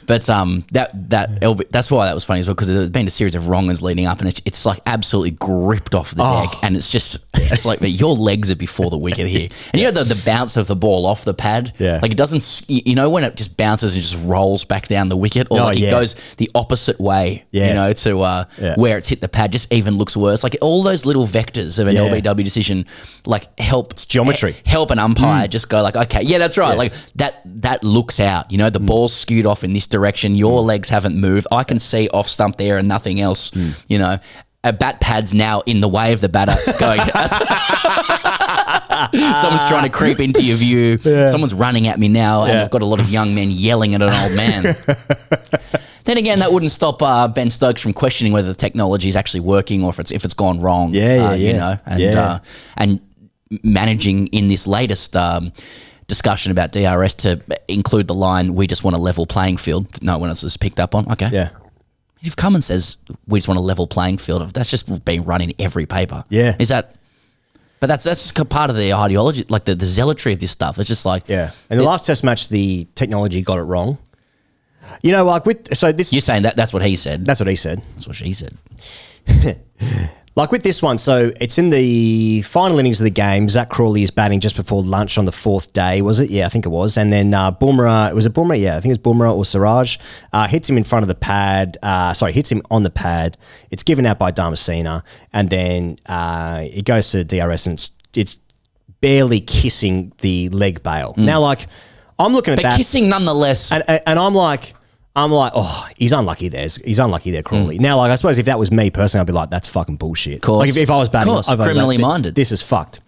But that's why that was funny as well, because there's been a series of wrongers leading up, and it's absolutely gripped off the deck, and it's your legs are before the wicket here, and the bounce of the ball off the pad, it doesn't, when it just bounces and just rolls back down the wicket, or it goes the opposite way, to where it's hit the pad, just even looks worse. All those little vectors of an LBW decision, help it's geometry, help an umpire just go okay, that's right, that looks out. The ball's skewed off in this direction, your legs haven't moved, I can see off stump there and nothing else. A bat pad's now in the way of the batter going someone's trying to creep into your view, someone's running at me now, and I've got a lot of young men yelling at an old man. Then again, that wouldn't stop Ben Stokes from questioning whether the technology is actually working or if it's gone wrong. And managing in this latest discussion about DRS to include the line, we just want a level playing field. No one else has picked up on. Okay. Yeah. If Cummins says we just want a level playing field, that's just being run in every paper. Yeah. Is that... But that's just part of the ideology, the zealotry of this stuff. It's just And the last test match, the technology got it wrong. You're saying that's what he said. That's what he said. That's what she said. With this one, so it's in the final innings of the game. Zach Crawley is batting just before lunch on the 4th day, was it? Yeah, I think it was. And then Bumrah, was it Bumrah? Yeah, I think it was Bumrah or Siraj. Hits him in front of the pad. Hits him on the pad. It's given out by Damascena. And then it goes to DRS and it's barely kissing the leg bail. Now, I'm looking at But that, kissing nonetheless. and I'm like, oh, he's unlucky there. He's unlucky there, Crawley. Now, like, I suppose if that was me personally, I'd be like, that's fucking bullshit. Course. Like, if I was batting, Course, I'd be like, criminally minded. This is fucked.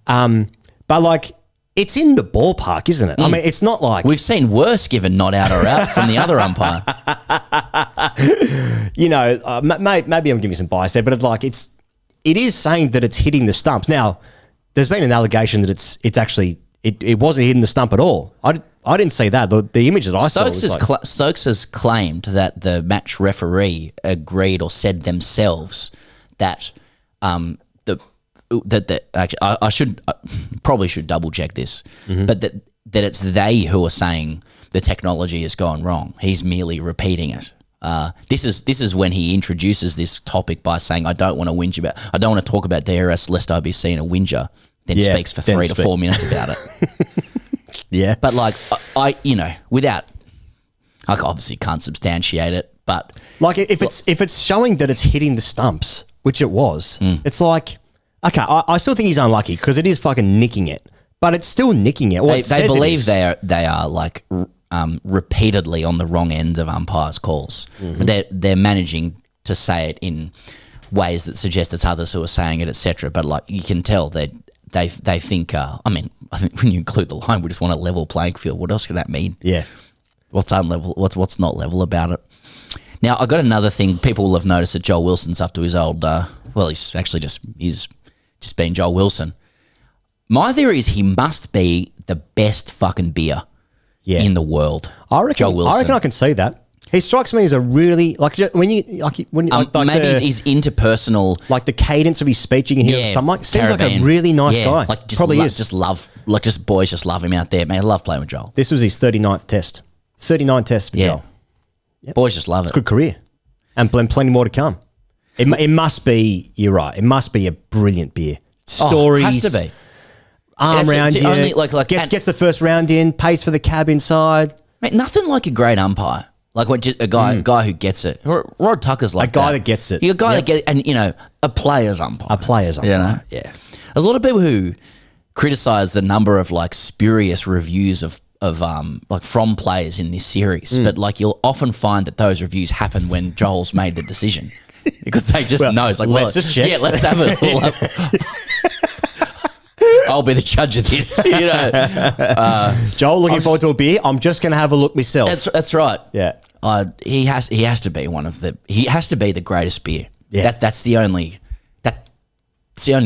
But like, it's in the ballpark, isn't it? I mean, it's not like We've seen worse given not out or out from the other umpire. you know, maybe I'm giving some bias there, but it's like it is saying that it's hitting the stumps. Now, there's been an allegation that it's actually it wasn't hitting the stump at all. I didn't see that. The image that I saw was like, Stokes has claimed that the match referee agreed or said themselves that actually I probably should double check this, but that it's they who are saying the technology has gone wrong. He's merely repeating it. This is when he introduces this topic by saying, I don't want to talk about DRS lest I be seen a whinger. Then speaks for 3 to 4 minutes about it. yeah. But like I without, I obviously can't substantiate it, but Like if it's showing that it's hitting the stumps, which it was, it's like, okay, I still think he's unlucky because it is fucking nicking it, but it's still nicking it. Well, they believe they are like repeatedly on the wrong end of umpires' calls. They're managing to say it in ways that suggest it's others who are saying it, etc. But like you can tell that they think. I think when you include the line, we just want a level playing field. What else could that mean? Yeah. What's unlevel? What's not level about it? Now I got another thing. People will have noticed that Joel Wilson's up to his old. He's actually he's just been Joel Wilson. My theory is he must be the best fucking beer in the world. I reckon. Joel Wilson. I reckon I can see that. He strikes me as a really maybe he's interpersonal. Like the cadence of his speech, you can hear something like seems like a Caribbean. really nice guy. Like just Probably is. Boys just love him out there, man. I love playing with Joel. This was his 39th test. 39 tests for Joel. Boys just love it. Good career, and plenty more to come. It must be. You're right. It must be a brilliant beer. Stories. Has to be. Arm round you. Only, gets the first round in. Pays for the cab inside. Mate, nothing like a great umpire. Like a guy who gets it. Rod Tucker's like a guy that gets it. You're a guy that gets, and a player's umpire. A player's umpire. You know? Yeah. There's a lot of people who criticize the number of like spurious reviews of like from players in this series, but like you'll often find that those reviews happen when Joel's made the decision because they just know. It's like, let's just check. Yeah, let's have it. I'll be the judge of this. Joel, looking forward to a beer. I'm just going to have a look myself. That's right. Yeah. He has to be he has to be the greatest beer. Yeah. That's the only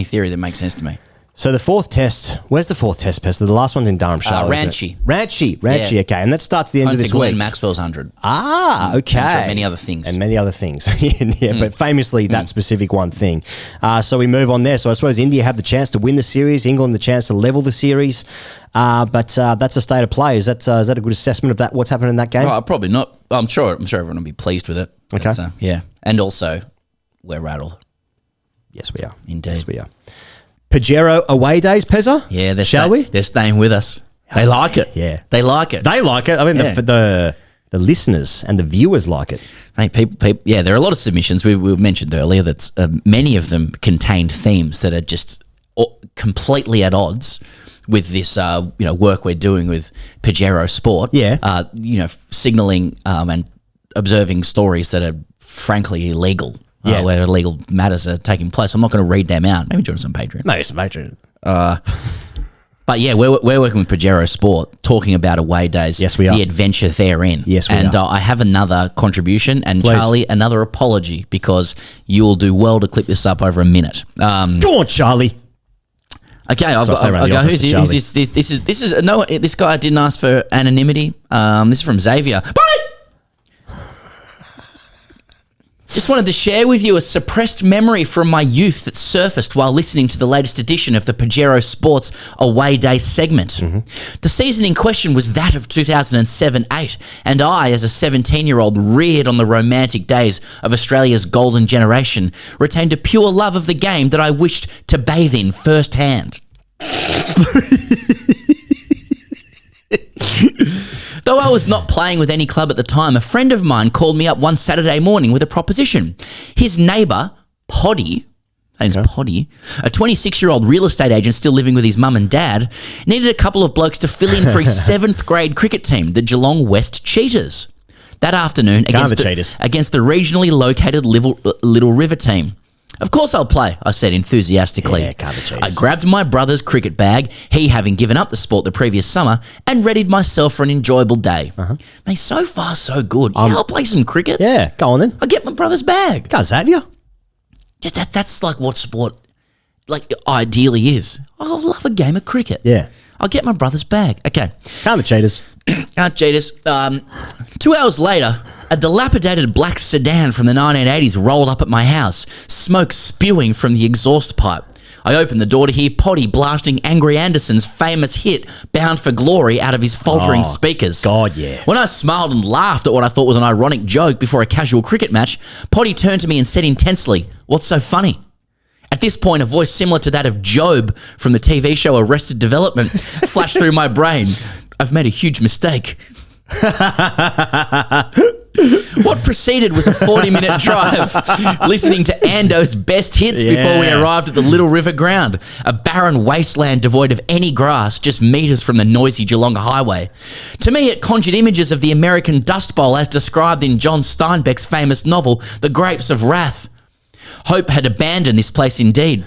theory that makes sense to me. So the fourth test, where's the fourth test, Pester? The last one's in Dharamshala. Ranchi. Ranchi, Yeah. okay. And that starts the end Home of to this Glenn week. Maxwell's 100. Okay. I'm sure many other things. And many other things. But famously that specific one thing. So we move on there. So I suppose India have the chance to win the series, England the chance to level the series. But that's a state of play. Is that a good assessment of that? What's happened in that game? Oh, probably not. I'm sure everyone will be pleased with it. Okay. But, yeah. And also, we're rattled. Yes, we are. Indeed. Yes, we are. Pajero away days, Pezza? Yeah, Shall we? They're staying with us. They like it. Yeah. They like it. They like it. I mean, Yeah. the listeners and the viewers like it. Hey, people, yeah, there are a lot of submissions. We mentioned earlier that many of them contained themes that are just completely at odds with this, work we're doing with Pajero Sport. Yeah. Signaling and observing stories that are frankly illegal. Yeah. Where illegal matters are taking place. I'm not going to read them out. Maybe join us on Patreon. No, it's major. But yeah, we're working with Pajero Sport, talking about away days. Yes, we are. The adventure therein. Yes, we and are. I have another contribution, and Please. Charlie, another apology, because you will do well to clip this up over a minute. Go on, Charlie. Okay, I've So I say around the got office who's to this? This is no. This guy didn't ask for anonymity. This is from Xavier. Boys! Just wanted to share with you a suppressed memory from my youth that surfaced while listening to the latest edition of the Pajero Sports Away Day segment. Mm-hmm. The season in question was that of 2007-8, and I, as a 17-year-old reared on the romantic days of Australia's golden generation, retained a pure love of the game that I wished to bathe in firsthand. Though I was not playing with any club at the time, a friend of mine called me up one Saturday morning with a proposition. His neighbour, Poddy, name's Poddy, a 26-year-old real estate agent still living with his mum and dad, needed a couple of blokes to fill in for his 7th grade cricket team, the Geelong West Cheetahs. That afternoon against the regionally located Little River team. Of course I'll play, I said enthusiastically. Yeah, can't the Cheetahs. I grabbed my brother's cricket bag, he having given up the sport the previous summer, and readied myself for an enjoyable day. Mate, so far so good. Yeah, I'll play some cricket. Yeah, go on then. I'll get my brother's bag. Go, Xavier. Just that's like what sport ideally is. I'll love a game of cricket. Yeah. I'll get my brother's bag. Okay. Can't the Cheetahs. Can't Cheetahs. 2 hours later, a dilapidated black sedan from the 1980s rolled up at my house, smoke spewing from the exhaust pipe. I opened the door to hear Poddy blasting Angry Anderson's famous hit, Bound for Glory, out of his faltering speakers. God, yeah. When I smiled and laughed at what I thought was an ironic joke before a casual cricket match, Poddy turned to me and said intensely, "What's so funny?" At this point, a voice similar to that of Job from the TV show Arrested Development flashed through my brain. I've made a huge mistake. What preceded was a 40-minute drive, listening to Ando's best hits before we arrived at the Little River ground, a barren wasteland devoid of any grass, just metres from the noisy Geelong highway. To me, it conjured images of the American Dust Bowl as described in John Steinbeck's famous novel, The Grapes of Wrath. Hope had abandoned this place indeed.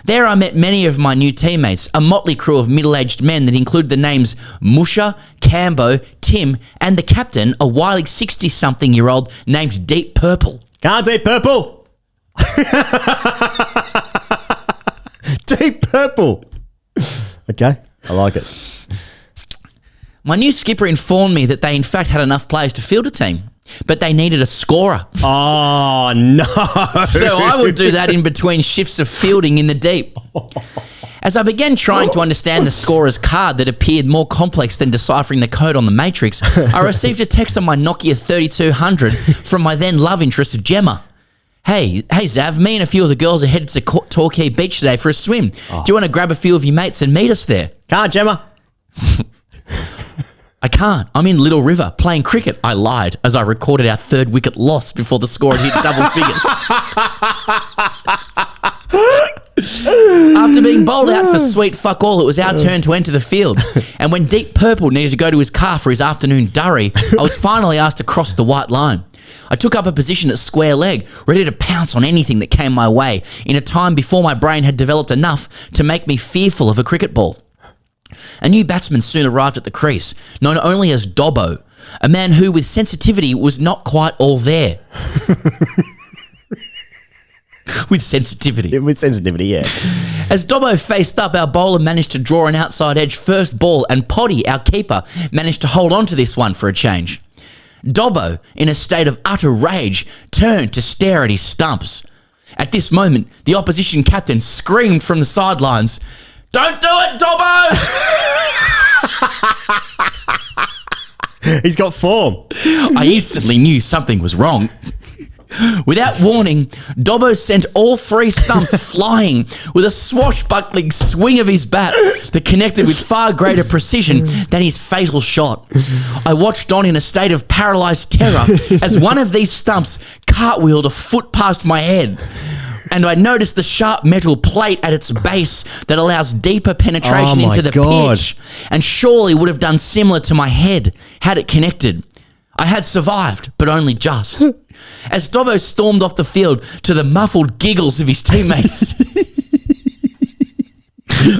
There I met many of my new teammates, a motley crew of middle-aged men that included the names Musha, Cambo, Tim, and the captain, a wily 60-something-year-old named Deep Purple. Can't Deep Purple. Deep Purple. Okay, I like it. My new skipper informed me that they in fact had enough players to field a team, but they needed a scorer. Oh, no. So I would do that in between shifts of fielding in the deep. As I began trying to understand the scorer's card that appeared more complex than deciphering the code on the Matrix, I received a text on my Nokia 3200 from my then love interest, Gemma. Hey Zav, me and a few of the girls are headed to Torquay Beach today for a swim. Do you want to grab a few of your mates and meet us there? Can't, Gemma. I can't. I'm in Little River playing cricket. I lied as I recorded our 3rd wicket loss before the score had hit double figures. After being bowled out for sweet fuck all, it was our turn to enter the field. And when Deep Purple needed to go to his car for his afternoon durry, I was finally asked to cross the white line. I took up a position at square leg, ready to pounce on anything that came my way, in a time before my brain had developed enough to make me fearful of a cricket ball. A new batsman soon arrived at the crease, known only as Dobbo, a man who, with sensitivity, was not quite all there. With sensitivity. With sensitivity, yeah. As Dobbo faced up, our bowler managed to draw an outside edge first ball, and Poddy, our keeper, managed to hold on to this one for a change. Dobbo, in a state of utter rage, turned to stare at his stumps. At this moment, the opposition captain screamed from the sidelines, "Don't do it, Dobbo!" He's got form. I instantly knew something was wrong. Without warning, Dobbo sent all 3 stumps flying with a swashbuckling swing of his bat that connected with far greater precision than his fatal shot. I watched on in a state of paralysed terror as one of these stumps cartwheeled a foot past my head. And I noticed the sharp metal plate at its base that allows deeper penetration into the pitch, and surely would have done similar to my head had it connected. I had survived, but only just. As Dobbo stormed off the field to the muffled giggles of his teammates,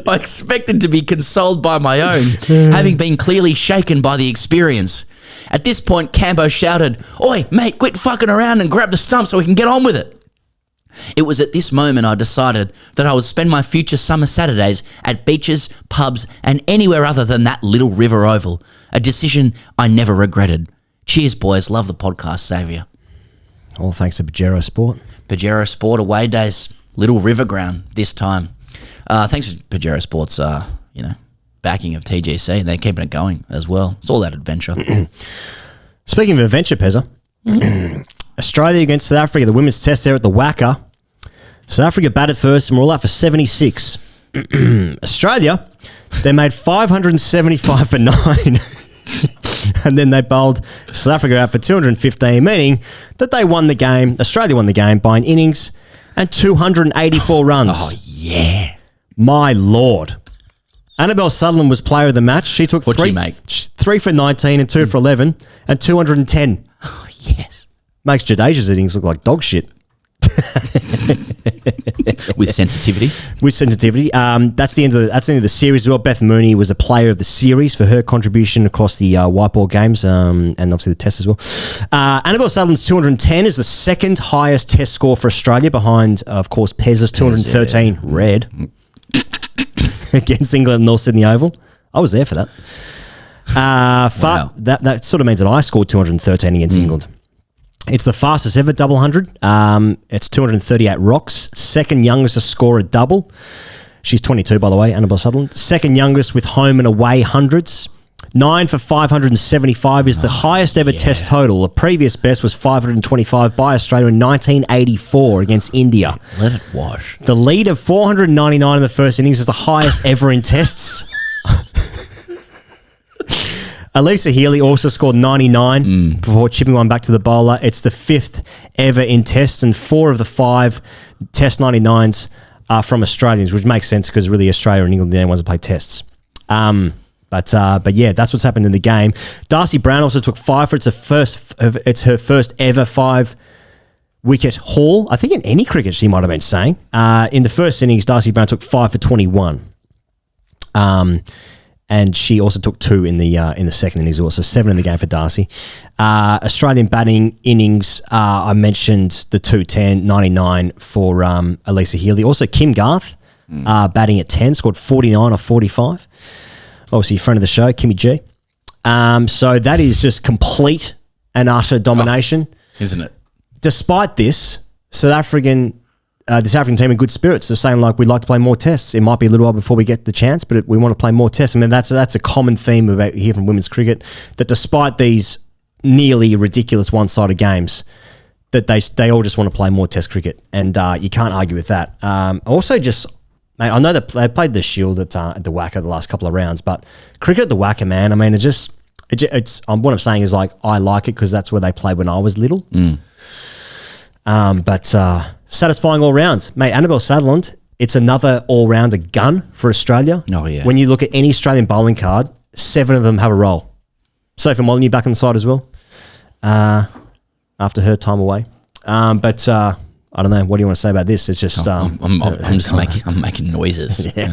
I expected to be consoled by my own, having been clearly shaken by the experience. At this point, Cambo shouted, "Oi, mate, quit fucking around and grab the stump so we can get on with it." It was at this moment I decided that I would spend my future summer Saturdays at beaches, pubs, and anywhere other than that Little River Oval, a decision I never regretted. Cheers, boys. Love the podcast, Xavier. All thanks to Pajero Sport. Pajero Sport away days, Little River ground this time. Thanks to Pajero Sport's, backing of TGC. They're keeping it going as well. It's all that adventure. Speaking of adventure, Pezza, Australia against South Africa, the women's test there at the Wacker. South Africa batted first and we're all out for 76. Australia, they made 575 for 9. And then they bowled South Africa out for 215, meaning that they won the game. Australia won the game by an innings and 284 runs. Oh, yeah. My Lord. Annabelle Sutherland was player of the match. She took What'd she make? 3 for 19 and 2 for 11 and 210. Oh, yes. Makes Jadeja's innings look like dog shit. With sensitivity. With sensitivity. That's the end of the series as well. Beth Mooney was a player of the series for her contribution across the white ball games and obviously the test as well. Annabelle Sutherland's 210 is the second highest test score for Australia behind, of course, Pez's 213 red against England at North Sydney Oval. I was there for that. Wow. That sort of means that I scored 213 against England. It's the fastest ever double 100. It's 238 rocks. Second youngest to score a double. She's 22, by the way, Annabelle Sutherland. Second youngest with home and away hundreds. 9 for 575 is the highest ever test total. The previous best was 525 by Australia in 1984 against India. Let it wash. The lead of 499 in the first innings is the highest ever in tests. Elisa Healy also scored 99 before chipping one back to the bowler. It's the fifth ever in tests, and 4 of the 5 test 99s are from Australians, which makes sense because really Australia and England are the only ones that play tests. But yeah, that's what's happened in the game. Darcy Brown also took 5 for it's her first ever 5-wicket haul. I think in any cricket she might have been saying. In the first innings, Darcy Brown took 5 for 21. And she also took 2 in the second innings, also 7 in the game for Darcy. Australian batting innings, I mentioned the 210, 99 for Elisa Healy. Also Kim Garth batting at 10, scored 49 off 45. Obviously, friend of the show, Kimmy G. So that is just complete and utter domination. Isn't it? Despite this, the South African team in good spirits. They're saying, like, we'd like to play more tests. It might be a little while before we get the chance, but we want to play more tests. I mean, that's a common theme about here from women's cricket, that despite these nearly ridiculous one-sided games, that they all just want to play more test cricket. And you can't argue with that. Also, just, mate, I know that they played the Shield at the WACA the last couple of rounds, but cricket at the WACA, man, I mean, it's what I'm saying is, like, I like it because that's where they played when I was little. But satisfying all round. Mate, Annabelle Sutherland, it's another all-rounder gun for Australia. Oh, yeah. When you look at any Australian bowling card, 7 of them have a role. Sophie Molyneux back on the side as well after her time away. But I don't know. What do you want to say about this? It's just I'm making noises. I'm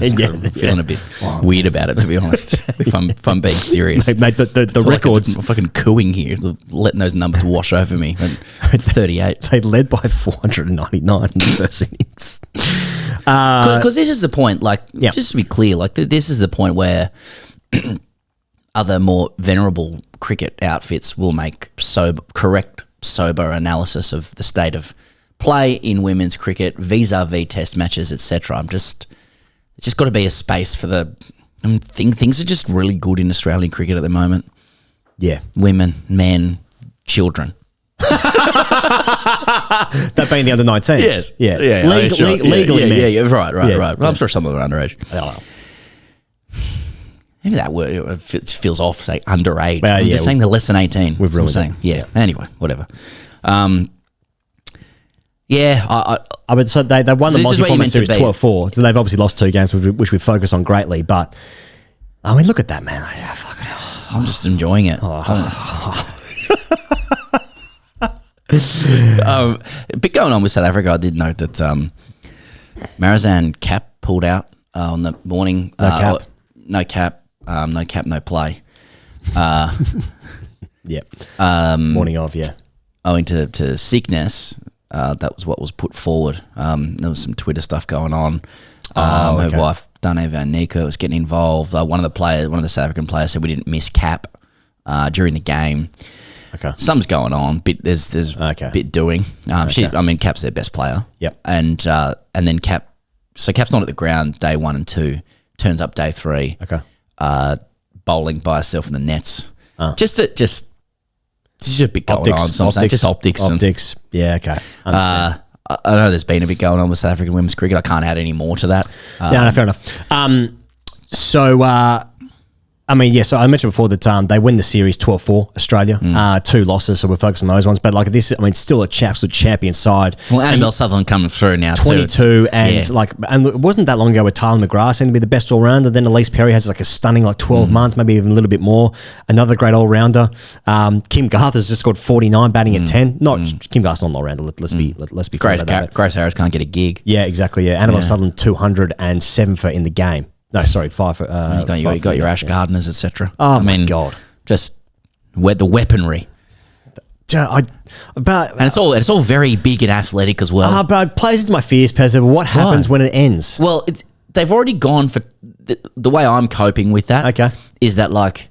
feeling a bit weird about it, to be honest. if I'm being serious, mate, the records. I'm fucking cooing here, letting those numbers wash over me. It's 38. They led by 499 in the first innings. Because this is the point. Like, just to be clear, like this is the point where other more venerable cricket outfits will make correct, sober analysis of the state of play in women's cricket vis-a-vis test matches, etc. It's just got to be a space for things are just really good in Australian cricket at the moment. Yeah. Women, men, children. That being the under 19s. Yes. Yeah. Legally, men. Yeah, right. Yeah. Well, I'm sure some of them are underage. I don't know. Maybe that word feels off, say underage. Well, I'm just saying they're less than 18. We've ruined saying. Yeah. Anyway, whatever. But so they won the multi-format series 12-4, so they've obviously lost 2 games, which we focus on greatly. But I mean, look at that, man! I'm just enjoying it. But going on with South Africa, I did note that Marizanne Cap pulled out on the morning. No cap, no play. Yep. Morning of, yeah. Owing to sickness. That was what was put forward. There was some Twitter stuff going on. Her wife, Dane Van Niekerk, was getting involved. One of the South African players said we didn't miss Cap during the game. Okay. Something's going on. There's bit doing. Cap's their best player. Yep. And then Cap's not at the ground day 1 and 2. Turns up day 3. Okay. Bowling by herself in the nets. Just a bit going on. Just optics. Yeah, okay. I know there's been a bit going on with South African women's cricket. I can't add any more to that. No, fair enough. So I mean, yeah, so I mentioned before that they win the series 12-4, Australia. 2 losses, so we're focused on those ones. But like this, I mean, still a absolute champion side. Well, Annabelle Sutherland coming through now 22, too. and it wasn't that long ago with Tyler McGrath seemed to be the best all-rounder. Then Elise Perry has like a stunning 12 months, maybe even a little bit more. Another great all-rounder. Kim Garth has just scored 49 batting at 10. Kim Garth's not an all-rounder, let's be fair about that. Grace Harris can't get a gig. Yeah, exactly, yeah. Annabelle Sutherland 207 for in the game. No, sorry, 5 for... you got your Ash Gardners, etc. Oh, my God. Just the weaponry. And it's all very big and athletic as well. But it plays into my fears, Pezza. But what happens when it ends? Well, they've already gone for... The way I'm coping with that is that, like,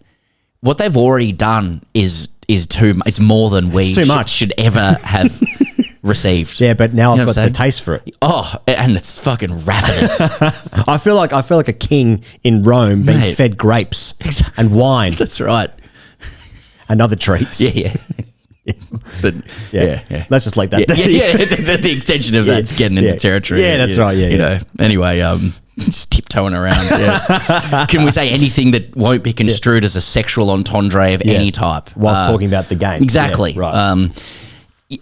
what they've already done is it's more than we should ever have... received. Yeah, but now I've got the taste for it. Oh, and it's fucking ravenous. I feel like a king in Rome being fed grapes and wine. That's right. And other treats. Yeah. But yeah. Let's just leave that. The extension of that's getting into territory. Yeah, that's right. Yeah, you know. Anyway, just tiptoeing around. Yeah. Can we say anything that won't be construed as a sexual entendre of any type whilst talking about the game? Exactly. Yeah, right.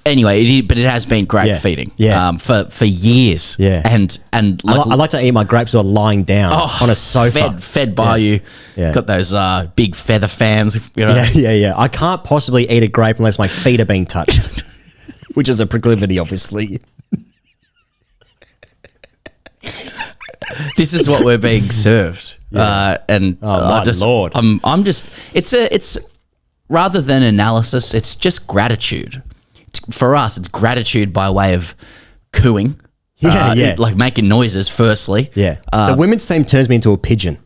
Anyway, but it has been great feeding for years. Yeah. And I like to eat my grapes or lying down on a sofa. Fed by you. Yeah. Got those big feather fans. You know? Yeah. I can't possibly eat a grape unless my feet are being touched, which is a proclivity, obviously. This is what we're being served. And my Lord. I'm just, it's rather than analysis, it's just gratitude. For us, it's gratitude by way of cooing. Like making noises, firstly. Yeah. The women's team turns me into a pigeon.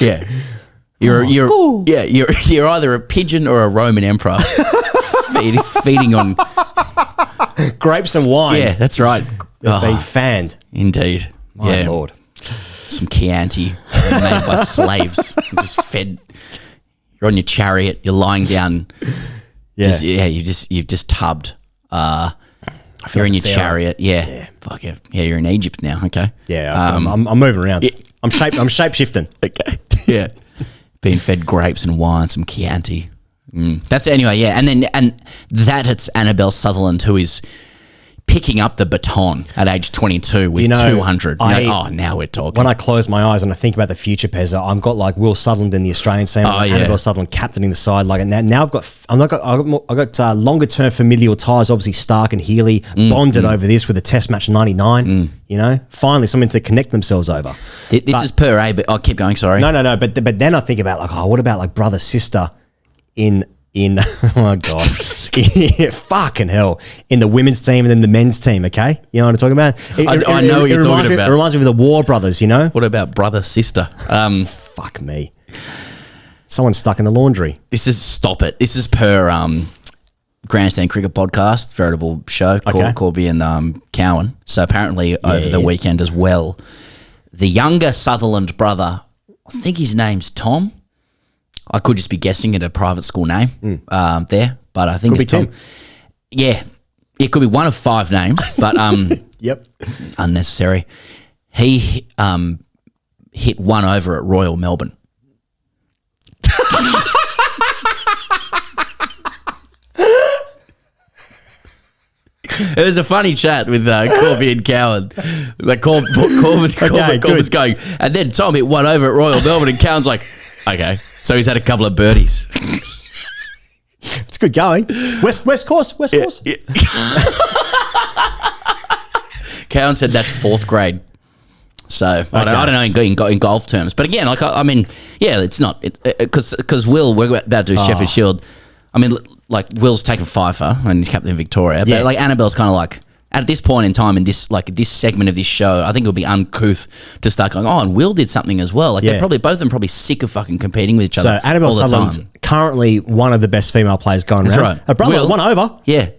Yeah. You're either a pigeon or a Roman emperor feeding on grapes and wine. Yeah, that's right. Being fanned. Indeed. My Lord. Some Chianti made by slaves. Just fed. You're on your chariot. You're lying down. You've just tubbed. You're in your chariot. Yeah. Fuck yeah. Yeah, you're in Egypt now. Okay. Yeah. I'm moving around. Yeah. I'm shape shifting. Okay. Yeah. Being fed grapes and wine, some Chianti. That's anyway. Yeah, and that it's Annabelle Sutherland who is picking up the baton at age 22 with 200. Now we're talking. When I close my eyes and I think about the future, Pezza, I've got like Will Sutherland in the Australian team, Annabelle Sutherland captaining the side. Like now I've got longer term familial ties. Obviously, Stark and Healy bonded over this with a Test match '99. You know, finally something to connect themselves over. This is per A, but I'll keep going. Sorry. No. But then I think about like, what about like brother sister in oh my God, fucking hell, in the women's team and then the men's team, okay? You know what I'm talking about? I know what you're talking about. It reminds me of the War Brothers, you know? What about brother, sister? Fuck me. Someone's stuck in the laundry. Stop it. This is per Grandstand Cricket Podcast, veritable show, Corby and Cowan. So apparently over the weekend as well, the younger Sutherland brother, I think his name's Tom. I could just be guessing at a private school name there, but I think it's Tom. Tim. Yeah, it could be one of 5 names, but yep, unnecessary. He hit one over at Royal Melbourne. It was a funny chat with Corby and Cowan. Like Corbin's going, and then Tom hit one over at Royal Melbourne, and Cowan's like, okay, so he's had a couple of birdies. It's good going. West course. Yeah. Cowan said that's 4th grade. So I don't know in golf terms, but again, like I mean, yeah, it's not because Will, we're about to do Sheffield Shield. I mean, like Will's taken Fifer and he's captain in Victoria, but like Annabelle's kind of like at this point in time in this segment of this show, I think it would be uncouth to start going, and Will did something as well. Like they're probably both of them probably sick of fucking competing with each other. So Annabelle Sutherland's currently one of the best female players going around. Right. Her brother, Will, one over. Yeah.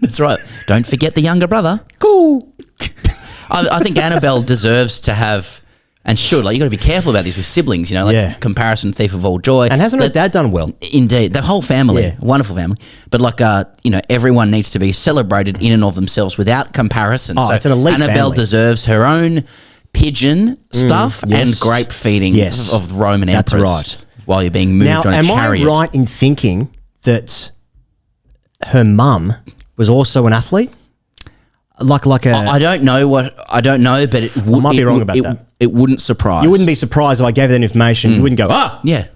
That's right. Don't forget the younger brother. Cool. I think Annabelle deserves to have, and should, like, you got to be careful about this with siblings, you know, like comparison thief of all joy. And hasn't her dad done well? Indeed. The whole family, wonderful family. But like, you know, everyone needs to be celebrated in and of themselves without comparison. Oh, so it's an elite Annabelle family. deserves her own pigeon stuff yes. and grape feeding Yes. of the Roman That's emperors right. while you're being moved Now, on a am chariot. I right in thinking that her mum was also an athlete? Like a... I don't know, but it would, might be wrong about it, that. It wouldn't surprise. you wouldn't be surprised if I gave you that information. You wouldn't go, ah! Yeah.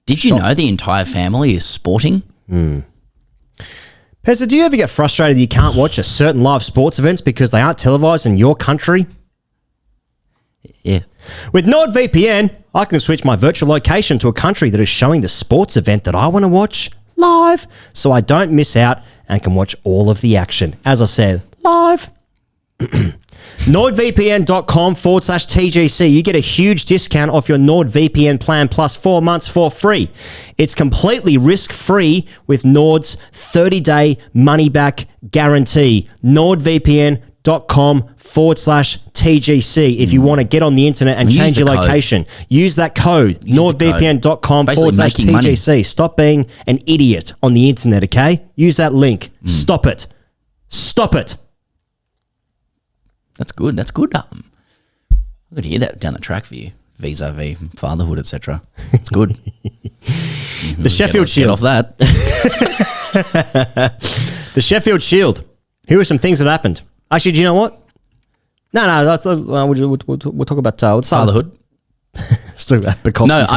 Did you know the entire family is sporting? Pezza, do you ever get frustrated that you can't watch a certain live sports events because they aren't televised in your country? Yeah. With NordVPN, I can switch my virtual location to a country that is showing the sports event that I want to watch live, so I don't miss out and can watch all of the action. As I said, live. NordVPN.com/TGC. You get a huge discount off your NordVPN plan plus 4 months for free. It's completely risk-free with Nord's 30-day money-back guarantee. NordVPN.com/TGC. If you want to get on the internet and Use change the your code. location, use that code. Use the code. Basically making money. NordVPN.com/TGC. Stop being an idiot on the internet, okay? Use that link. Stop it. Stop it. That's good. That's good. I could hear that down the track for you, vis-a-vis fatherhood, etc. It's good. The Sheffield Get Shield. off that. The Sheffield Shield. Here are some things that happened. Actually, do you know what? No, that's, we'll talk about what's Fatherhood. Still No,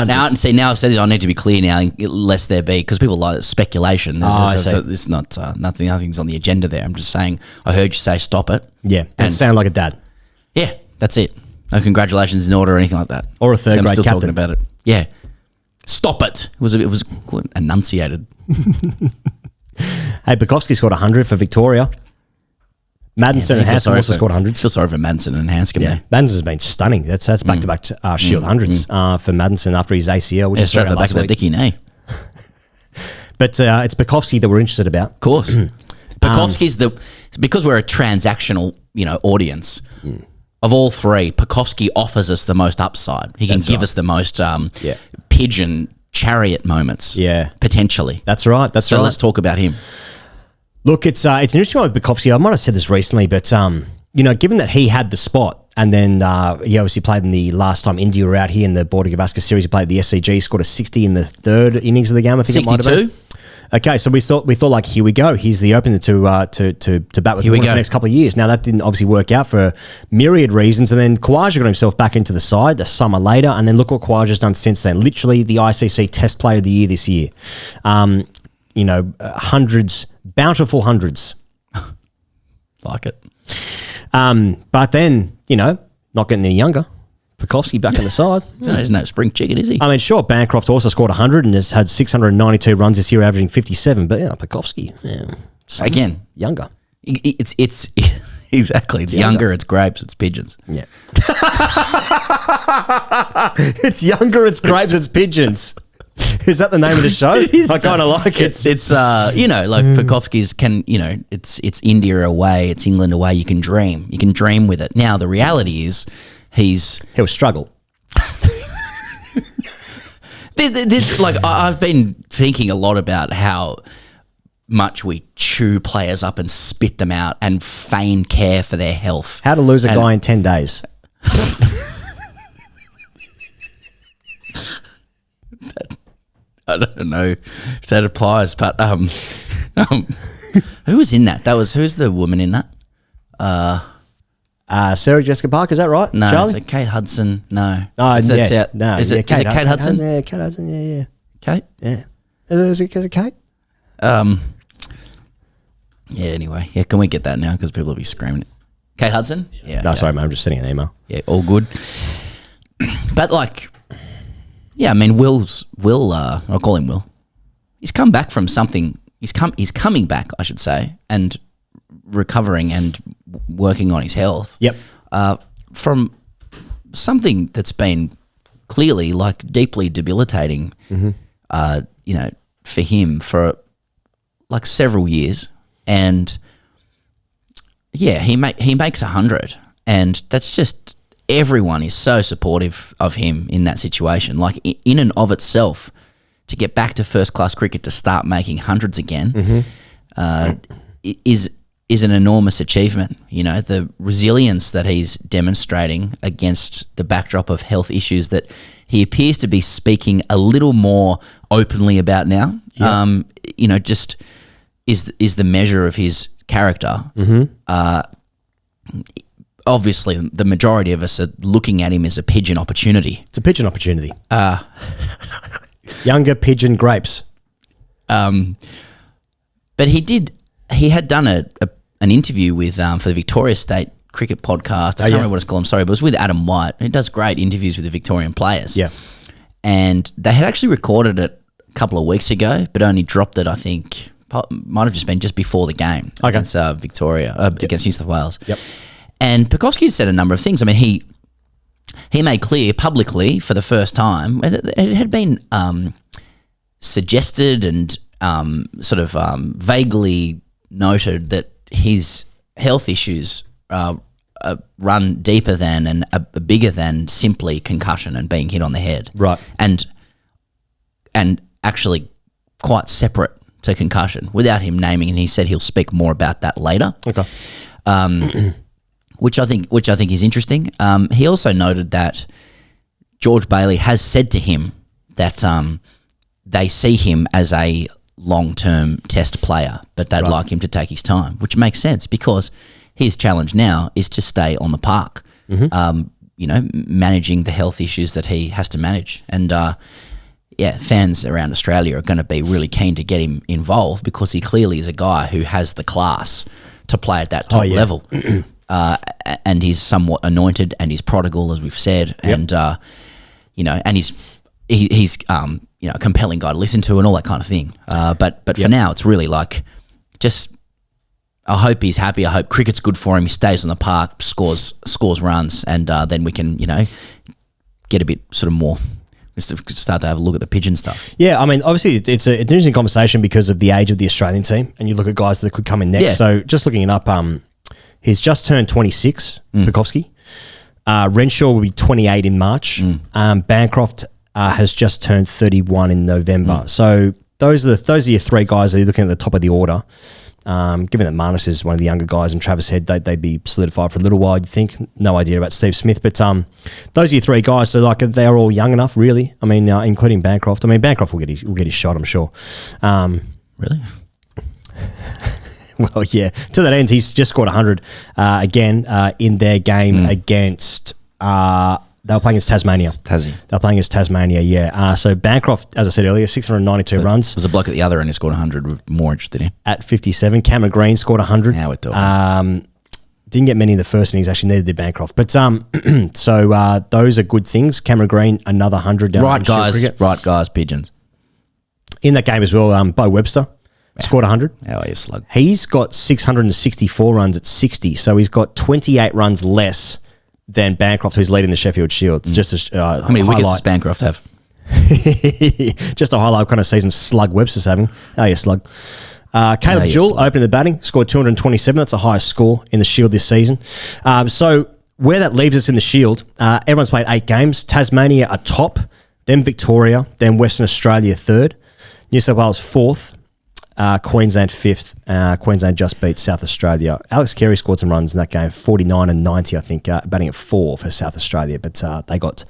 now I've said this. I need to be clear now, lest there be, because people like speculation. I so see. it's not nothing's on the agenda there. I'm just saying. I heard you say stop it. Yeah, that And- sound like a dad. Yeah, that's it. No congratulations in order or anything like that. Or a third I'm grade still captain. talking about it. Yeah, stop it. It was enunciated. Hey, Bukowski scored 100 for Victoria. Madison and Hanscom also scored 100s. Feel sorry for Madison and Hanscom. Yeah, Yeah, Madison's been stunning. That's back-to-back Shield hundreds for Madison after his ACL, which is straight off the back of that Dickie knee. But it's Bukowski that we're interested about. Of course, Bukowski's because we're a transactional audience. Of all three, Bukowski offers us the most upside. He can give us the most pigeon chariot moments. Yeah. Potentially. That's right. That's So right. let's talk about him. Look, it's an interesting one with Bukowski. I might have said this recently, but given that he had the spot, and then he obviously played in the last time India were out here in the Border Gavaskar series, he played the SCG, scored a 60 in the third innings of the game. I think it might have been. 62? Okay, so we thought like, here we go. He's the opener to bat with Warner for the next couple of years. Now that didn't obviously work out for myriad reasons, and then Khawaja got himself back into the side a summer later, and then look what Khawaja's done since then. Literally the ICC Test Player of the Year this year. Hundreds, bountiful hundreds. Like it. But then not getting any younger. Bukowski back on the side. He's no spring chicken, is he? I mean, sure, Bancroft also scored 100 and has had 692 runs this year, averaging 57. But Bukowski, Again, younger. it's exactly. It's younger. It's grapes. It's pigeons. Yeah. It's younger, it's grapes, it's pigeons. Is that the name of the show? I kind of like it. It's like Bukowski's it's India away, it's England away. You can dream with it. Now the reality is He'll struggle. I've been thinking a lot about how much we chew players up and spit them out and feign care for their health. How to lose a guy in 10 days. I don't know if that applies, but who was in that? Who's the woman in that? Sarah Jessica Parker, is that right? No, Charlie? it's Kate Hudson. No. No, Is it Kate Kate Hudson? Yeah, Kate Hudson, yeah. Kate? Yeah. Is it Kate? Yeah, anyway. Yeah, can we get that now? Because people will be screaming. Kate Hudson? Yeah. No, sorry, mate, I'm just sending an email. Yeah, all good. But I mean, Will, I'll call him Will. He's come back from something. He's coming back, I should say, and recovering and working on his health. Yep. From something that's been clearly deeply debilitating, for him for several years. And yeah, he makes 100, and that's just, everyone is so supportive of him in that situation. In and of itself, to get back to first class cricket, to start making hundreds again, is is an enormous achievement. You know, the resilience that he's demonstrating against the backdrop of health issues that he appears to be speaking a little more openly about now. Yeah. You know, just is the measure of his character. Obviously, the majority of us are looking at him as a pigeon opportunity. It's a pigeon opportunity. Younger pigeon grapes. But he had done an interview with for the Victoria State Cricket Podcast. I can't remember what it's called. I'm sorry, but it was with Adam White. He does great interviews with the Victorian players. Yeah. And they had actually recorded it a couple of weeks ago, but only dropped it, I think, might have just been just before the game against Victoria, against New South Wales. Yep. And Pekoski said a number of things. I mean, he made clear publicly for the first time, it had been suggested and vaguely noted that his health issues run deeper than and are bigger than simply concussion and being hit on the head. Right. And actually quite separate to concussion without him naming, and he said he'll speak more about that later. Okay. Which I think is interesting. He also noted that George Bailey has said to him that they see him as a long-term test player, but they'd like him to take his time, which makes sense because his challenge now is to stay on the park, managing the health issues that he has to manage. And, fans around Australia are going to be really keen to get him involved because he clearly is a guy who has the class to play at that top level. And he's somewhat anointed and he's prodigal, as we've said. Yep. And he's a compelling guy to listen to and all that kind of thing. But for now, it's really like just I hope he's happy. I hope cricket's good for him. He stays on the park, scores runs, and then we can, get a bit sort of more, start to have a look at the pigeon stuff. Yeah, I mean, obviously it's an interesting conversation because of the age of the Australian team, and you look at guys that could come in next. Yeah. So just looking it up, he's just turned 26, Pekoski. Renshaw will be 28 in March. Bancroft has just turned 31 in November. So those are your three guys that you're looking at the top of the order. Given that Marnus is one of the younger guys and Travis Head, they'd be solidified for a little while, you'd think. No idea about Steve Smith. But those are your three guys. So like they're all young enough, really. I mean, including Bancroft. I mean, Bancroft will get his shot, I'm sure. Really? Well, yeah. To that end, he's just scored 100 again in their game against... they were playing against Tasmania. They were playing against Tasmania, yeah. So Bancroft, as I said earlier, 692 runs. There's a bloke at the other end who scored 100. We're more interested in. At 57. Cameron Green scored 100. Now we're talking. Didn't get many in the first innings, actually, neither did Bancroft. But so those are good things. Cameron Green, another 100 down. Right guys, pigeons. In that game as well, Bo Webster scored 100. How are you, slug? He's got 664 runs at 60, so he's got 28 runs less than Bancroft, who's leading the Sheffield Shield. Just how many wickets does Bancroft have? Just a highlight kind of season Slug Webster's having. Oh, yeah, Slug. Caleb Jewell opening the batting, scored 227. That's the highest score in the Shield this season. So where that leaves us in the Shield, everyone's played 8 games. Tasmania are top, then Victoria, then Western Australia third, New South Wales fourth, Queensland fifth. Queensland just beat South Australia. Alex Carey scored some runs in that game, 49 and 90, I think, batting at 4 for South Australia. But they got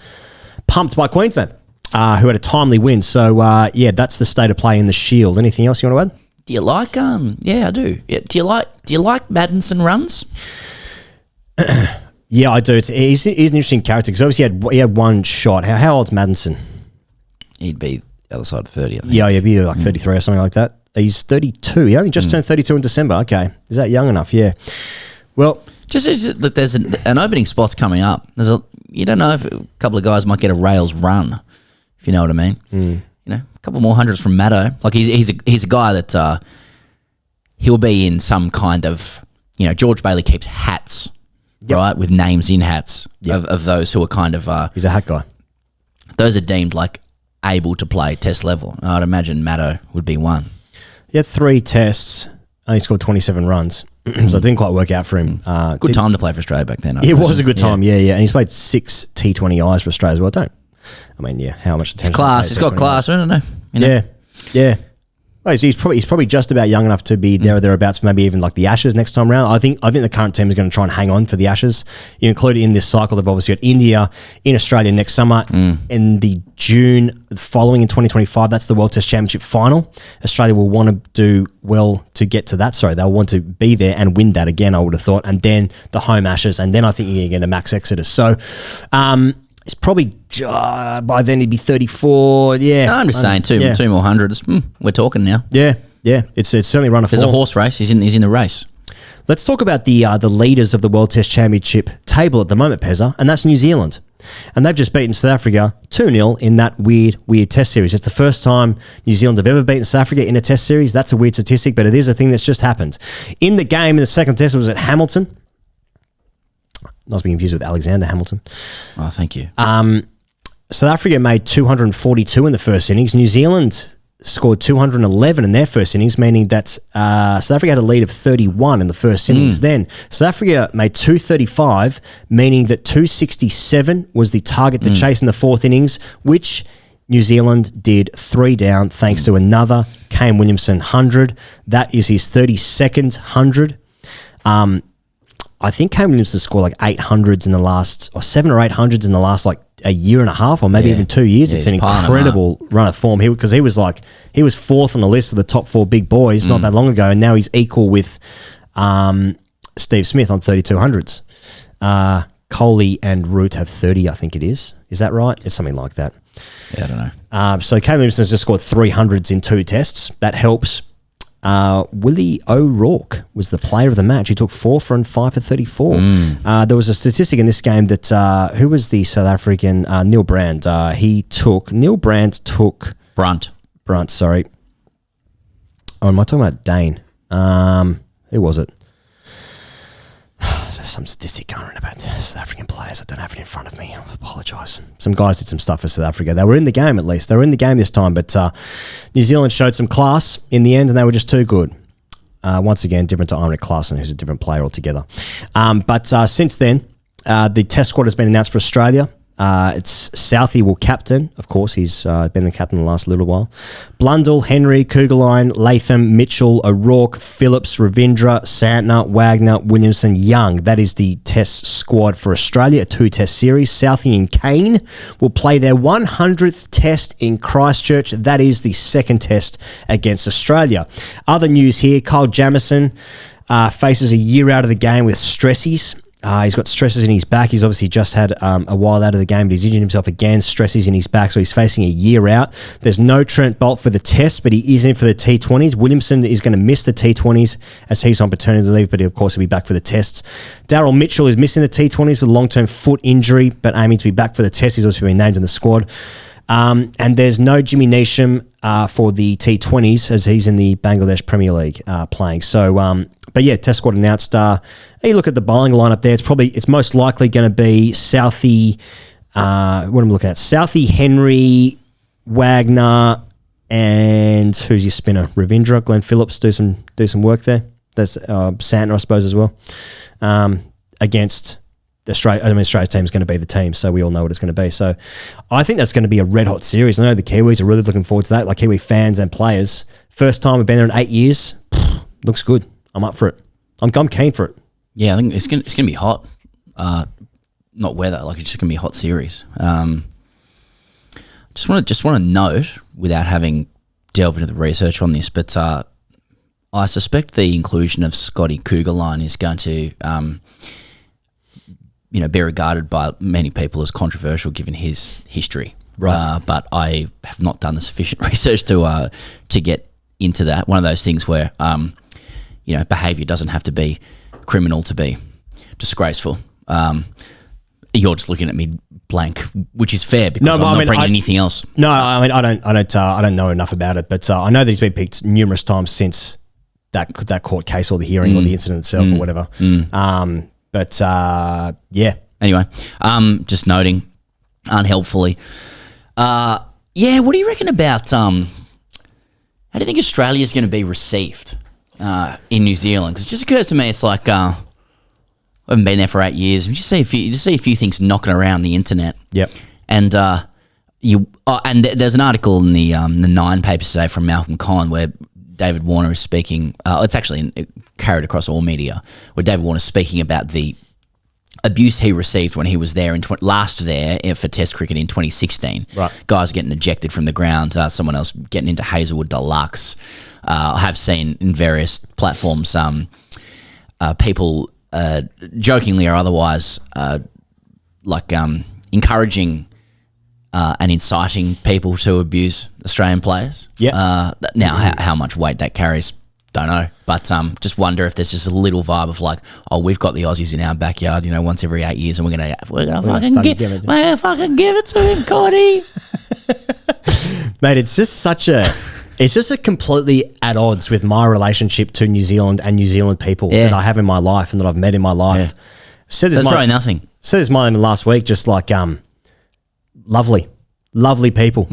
pumped by Queensland, who had a timely win. So, that's the state of play in the Shield. Anything else you want to add? Do you like? Yeah, I do. Yeah. Do you like Maddinson runs? Yeah, I do. He's an interesting character because obviously he had one shot. How old's Maddinson? He'd be the other side of 30, I think. Yeah, he'd be like 33 or something like that. He's 32. He only just turned 32 in December. Okay. Is that young enough? Yeah. Well, just look, there's an opening spot's coming up. You don't know if a couple of guys might get a rails run, if you know what I mean. A couple more hundreds from Maddo. Like he's a guy that he'll be in some kind of, George Bailey keeps hats, right, with names in hats of those who are kind of he's a hat guy. Those are deemed like able to play test level. I'd imagine Maddo would be one. He had 3 tests, only scored 27 runs, so it didn't quite work out for him. Good time to play for Australia back then. It was a good time, yeah. And he's played 6 T20Is for Australia as well. How much attention? He's got class, I don't know. Yeah. Well, he's probably just about young enough to be there or thereabouts for maybe even like the Ashes next time round. I think the current team is going to try and hang on for the Ashes. You include it in this cycle. They've obviously got India in Australia next summer. In the June following in 2025, that's the World Test Championship final. Australia will want to do well to get to that. Sorry, they'll want to be there and win that again, I would have thought. And then the home Ashes, and then I think you're going to get a max exodus. So, it's probably by then he'd be 34. Yeah, I'm just saying two more hundreds. We're talking now. Yeah. It's certainly run a form. There's a horse race. He's in the race. Let's talk about the leaders of the World Test Championship table at the moment, Pezza, and that's New Zealand. And they've just beaten South Africa 2-0 in that weird Test series. It's the first time New Zealand have ever beaten South Africa in a Test series. That's a weird statistic, but it is a thing that's just happened. In the game, in the second Test, it was at Hamilton. Not to be confused with Alexander Hamilton. Oh, thank you. South Africa made 242 in the first innings. New Zealand scored 211 in their first innings, meaning that South Africa had a lead of 31 in the first innings. Then South Africa made 235, meaning that 267 was the target to chase in the fourth innings, which New Zealand did 3 down thanks to another Kane Williamson 100. That is his 32nd 100. I think Kane Williamson scored like 800s in the last, or 7 or 800s in the last like a year and a half, or maybe even 2 years. It's an incredible run of form. Because he was fourth on the list of the top 4 big boys not that long ago, and now he's equal with Steve Smith on 3200s. Coley and Root have 30, I think it is. Is that right? It's something like that. Yeah, I don't know. So Kane Williamson's just scored 300s in 2 tests. That helps. Willie O'Rourke was the player of the match. He took 4 for and 5 for 34. There was a statistic in this game that who was the South African Neil Brand? Neil Brand took Brunt. Sorry. Oh, am I talking about Dane? Who was it? There's some statistic going on about South African players. I don't have it in front of me. I apologise. Some guys did some stuff for South Africa. They were in the game at least. They were in the game this time, but New Zealand showed some class in the end, and they were just too good. Once again, different to Heinrich Klaassen, who's a different player altogether. But since then, the test squad has been announced for Australia. It's Southee will captain. Of course, he's been the captain the last little while. Blundell, Henry, Kugelheim, Latham, Mitchell, O'Rourke, Phillips, Ravindra, Santner, Wagner, Williamson, Young. That is the test squad for Australia, a 2-test series. Southee and Kane will play their 100th test in Christchurch. That is the second test against Australia. Other news here, Kyle Jamieson faces a year out of the game with stressies. He's got stresses in his back. He's obviously just had a while out of the game, but he's injured himself again, stresses in his back, so he's facing a year out. There's no Trent Boult for the test, but he is in for the T20s. Williamson is going to miss the T20s as he's on paternity leave, but of course he'll be back for the tests. Daryl Mitchell is missing the T20s with a long-term foot injury, but aiming to be back for the test. He's also been named in the squad. And there's no Jimmy Neesham for the T20s as he's in the Bangladesh Premier League playing. So, but yeah, test squad announced. You look at the bowling lineup there. It's most likely going to be Southee. What am I looking at? Southee, Henry, Wagner, and who's your spinner? Ravindra, Glenn Phillips do some work there. There's Santner, I suppose, as well. Against Australia, Australia's team is going to be the team, so we all know what it's going to be. So I think that's going to be a red hot series. I know the Kiwis are really looking forward to that, like Kiwi fans and players. First time we've been there in 8 years. Looks good. I'm up for it. I'm keen for it. Yeah, I think it's gonna be hot. Not weather, like it's just gonna be a hot series. Just want to note, without having delved into the research on this, but I suspect the inclusion of Scotty Kugelheim is going to be regarded by many people as controversial given his history. Right. But I have not done the sufficient research to get into that. One of those things where behaviour doesn't have to be criminal to be disgraceful. You're just looking at me blank, which is fair because I'm not bringing anything else. No, I don't know enough about it, but I know that he's been picked numerous times since that court case or the hearing or the incident itself or whatever. But yeah. Anyway, just noting, unhelpfully. What do you reckon about how do you think Australia's going to be received in New Zealand? Because it just occurs to me, it's like I haven't been there for 8 years. You just see a few things knocking around the internet. Yep. And there's an article in the Nine papers today from Malcolm Conn where David Warner is speaking. It's actually carried across all media, where David Warner is speaking about the abuse he received when he was there last there for Test cricket in 2016. Right. Guys getting ejected from the ground. Someone else getting into Hazelwood Deluxe. I have seen in various platforms people jokingly or otherwise encouraging and inciting people to abuse Australian players. Yeah. Now, how much weight that carries, don't know. But just wonder if there's just a little vibe of like, oh, we've got the Aussies in our backyard, once every 8 years, and we're gonna fucking give it to him, Cody. Mate, it's just completely at odds with my relationship to New Zealand and New Zealand people that I have in my life and that I've met in my life. Yeah. That's probably nothing. Said this my last week, just like lovely people.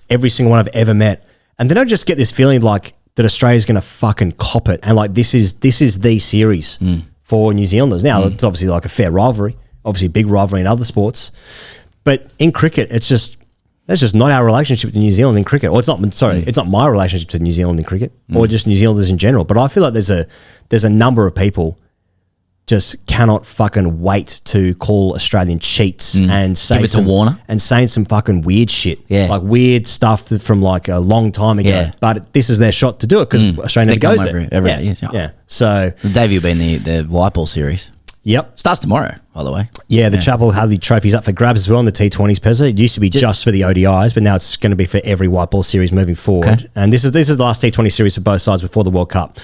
Every single one I've ever met. And then I just get this feeling like that Australia's going to fucking cop it. And like this is the series for New Zealanders. Now, it's obviously like a fair rivalry, obviously a big rivalry in other sports. But in cricket, that's just not our relationship to New Zealand in cricket. Or it's not my relationship to New Zealand in cricket or just New Zealanders in general. But I feel like there's a number of people just cannot fucking wait to call Australian cheats and say Give it to Warner. and saying some fucking weird shit, Yeah. like weird stuff from like a long time ago. Yeah. But this is their shot to do it because Australia They never come goes over there. every yeah. 8 years, yeah. Yeah. So Davey will be in the white ball series. yep. Starts tomorrow, by the way. Yeah, the Chapel Hadley Trophy's up for grabs as well in the T20s, Pezza. It used to be just for the ODIs, but now it's going to be for every white ball series moving forward. Okay. And this is the last T20 series for both sides before the World Cup.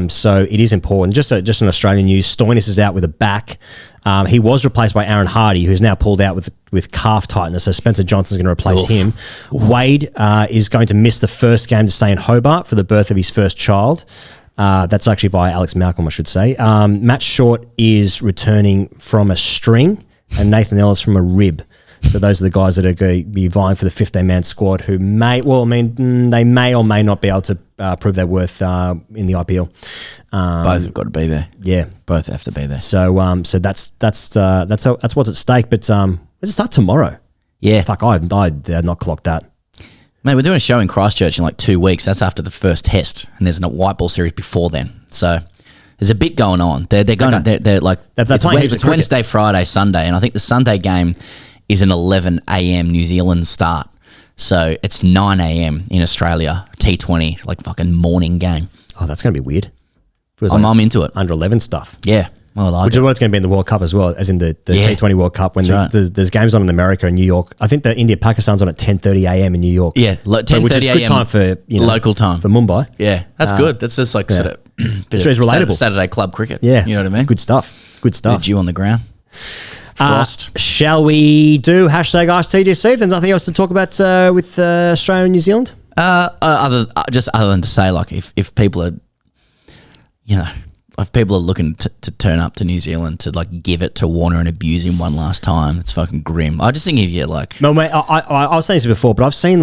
So it is important. Just an Australian news, Stoinis is out with a back. He was replaced by Aaron Hardy, who's now pulled out with calf tightness, so Spencer Johnson's going to replace him. Wade is going to miss the first game to stay in Hobart for the birth of his first child. That's actually via Alex Malcolm, I should say. Matt Short is returning from a string and Nathan Ellis from a rib. So those are the guys that are going to be vying for the 15-man squad who they may or may not be able to prove their worth in the IPL. Both have got to be there. Yeah. Both have to be there. So that's what's at stake. But let's start tomorrow. Yeah. Fuck, I had not clocked that. Mate, we're doing a show in Christchurch in like 2 weeks. That's after the first test, and there's a white ball series before then. So there's a bit going on. They're going. Okay. They're like They're playing heaps of it's cricket. Wednesday, Friday, Sunday, and I think the Sunday game is an 11 a.m. New Zealand start. So it's 9 a.m. in Australia. T20, like fucking morning game. Oh, that's going to be weird. Feels I'm like into it. under 11 stuff. Yeah, well, I like Which it. is what it's going to be in the World Cup as well, as in the Yeah. T20 World Cup when That's right. there's games on in America and New York. I think the India-Pakistan's on at 10:30 a.m. in New York. Yeah, Which 10:30 is good a.m. time for local time. for Mumbai. Yeah, that's good. That's just like sort of bit It's of relatable. Saturday club cricket. Yeah, you know what I mean. Good stuff. Good The stuff. dew on the ground. Frost. Shall we do hashtag #AskTGC? If there's nothing else to talk about with Australia and New Zealand. Other than to say, like, if people are, if people are looking to turn up to New Zealand to like give it to Warner and abuse him one last time, it's fucking grim. I just think if you like, No, mate. I was saying this before, but I've seen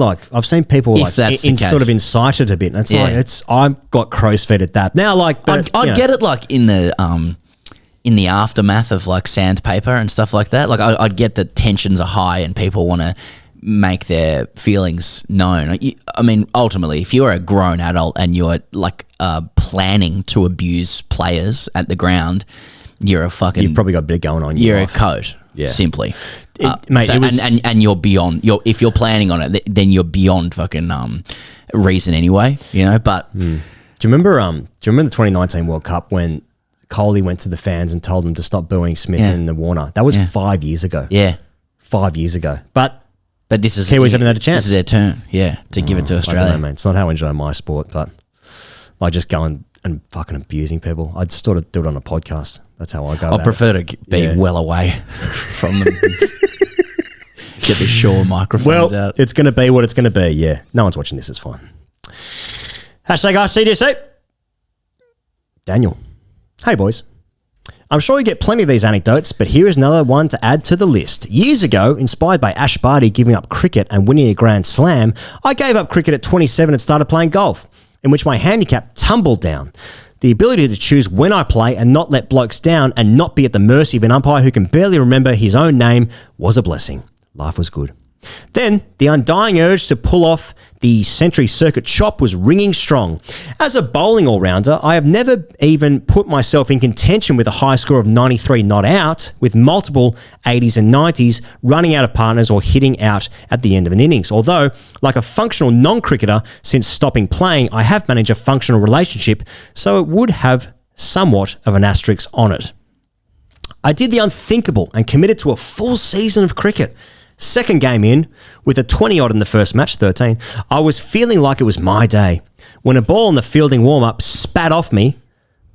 people If like that's the case. sort of incited a bit. And it's Yeah. like I've got crow's feet at that now. Like, but, I'd get it like in the aftermath of like sandpaper and stuff like that. Like I'd get that tensions are high and people want to make their feelings known. I mean, ultimately, if you're a grown adult and you're like planning to abuse players at the ground, you're a fucking. You've probably got a bit going on. in your You're a life. code, Yeah. simply. Mate, it was- and you're beyond. If you're planning on it, then you're beyond fucking reason anyway. But Do you remember? Do you remember the 2019 World Cup when Kohli went to the fans and told them to stop booing Smith Yeah. and Warner? That was 5 years ago. yeah. 5 years ago. But This is Kiwis haven't had a chance. This is their turn, to give it to I Australia. don't know, man. It's not how I enjoy my sport, but I just go and fucking abusing people. I'd sort of do it on a podcast. That's how I go. I about prefer it. to be Yeah. well away from them. Get the Shaw microphones Well, out. it's going to be what it's going to be. Yeah. No one's watching this. It's fine. Hashtag #AskCDC. Daniel. Hey, boys. I'm sure you get plenty of these anecdotes, but here is another one to add to the list. Years ago, inspired by Ash Barty giving up cricket and winning a Grand Slam, I gave up cricket at 27 and started playing golf, in which my handicap tumbled down. The ability to choose when I play and not let blokes down and not be at the mercy of an umpire who can barely remember his own name was a blessing. Life was good. Then, the undying urge to pull off the Century Circuit chop was ringing strong. As a bowling all-rounder, I have never even put myself in contention with a high score of 93 not out, with multiple 80s and 90s running out of partners or hitting out at the end of an innings. Although, like a functional non-cricketer, since stopping playing, I have managed a functional relationship, so it would have somewhat of an asterisk on it. I did the unthinkable and committed to a full season of cricket. Second game in, with a 20-odd in the first match, 13, I was feeling like it was my day, when a ball in the fielding warm-up spat off me,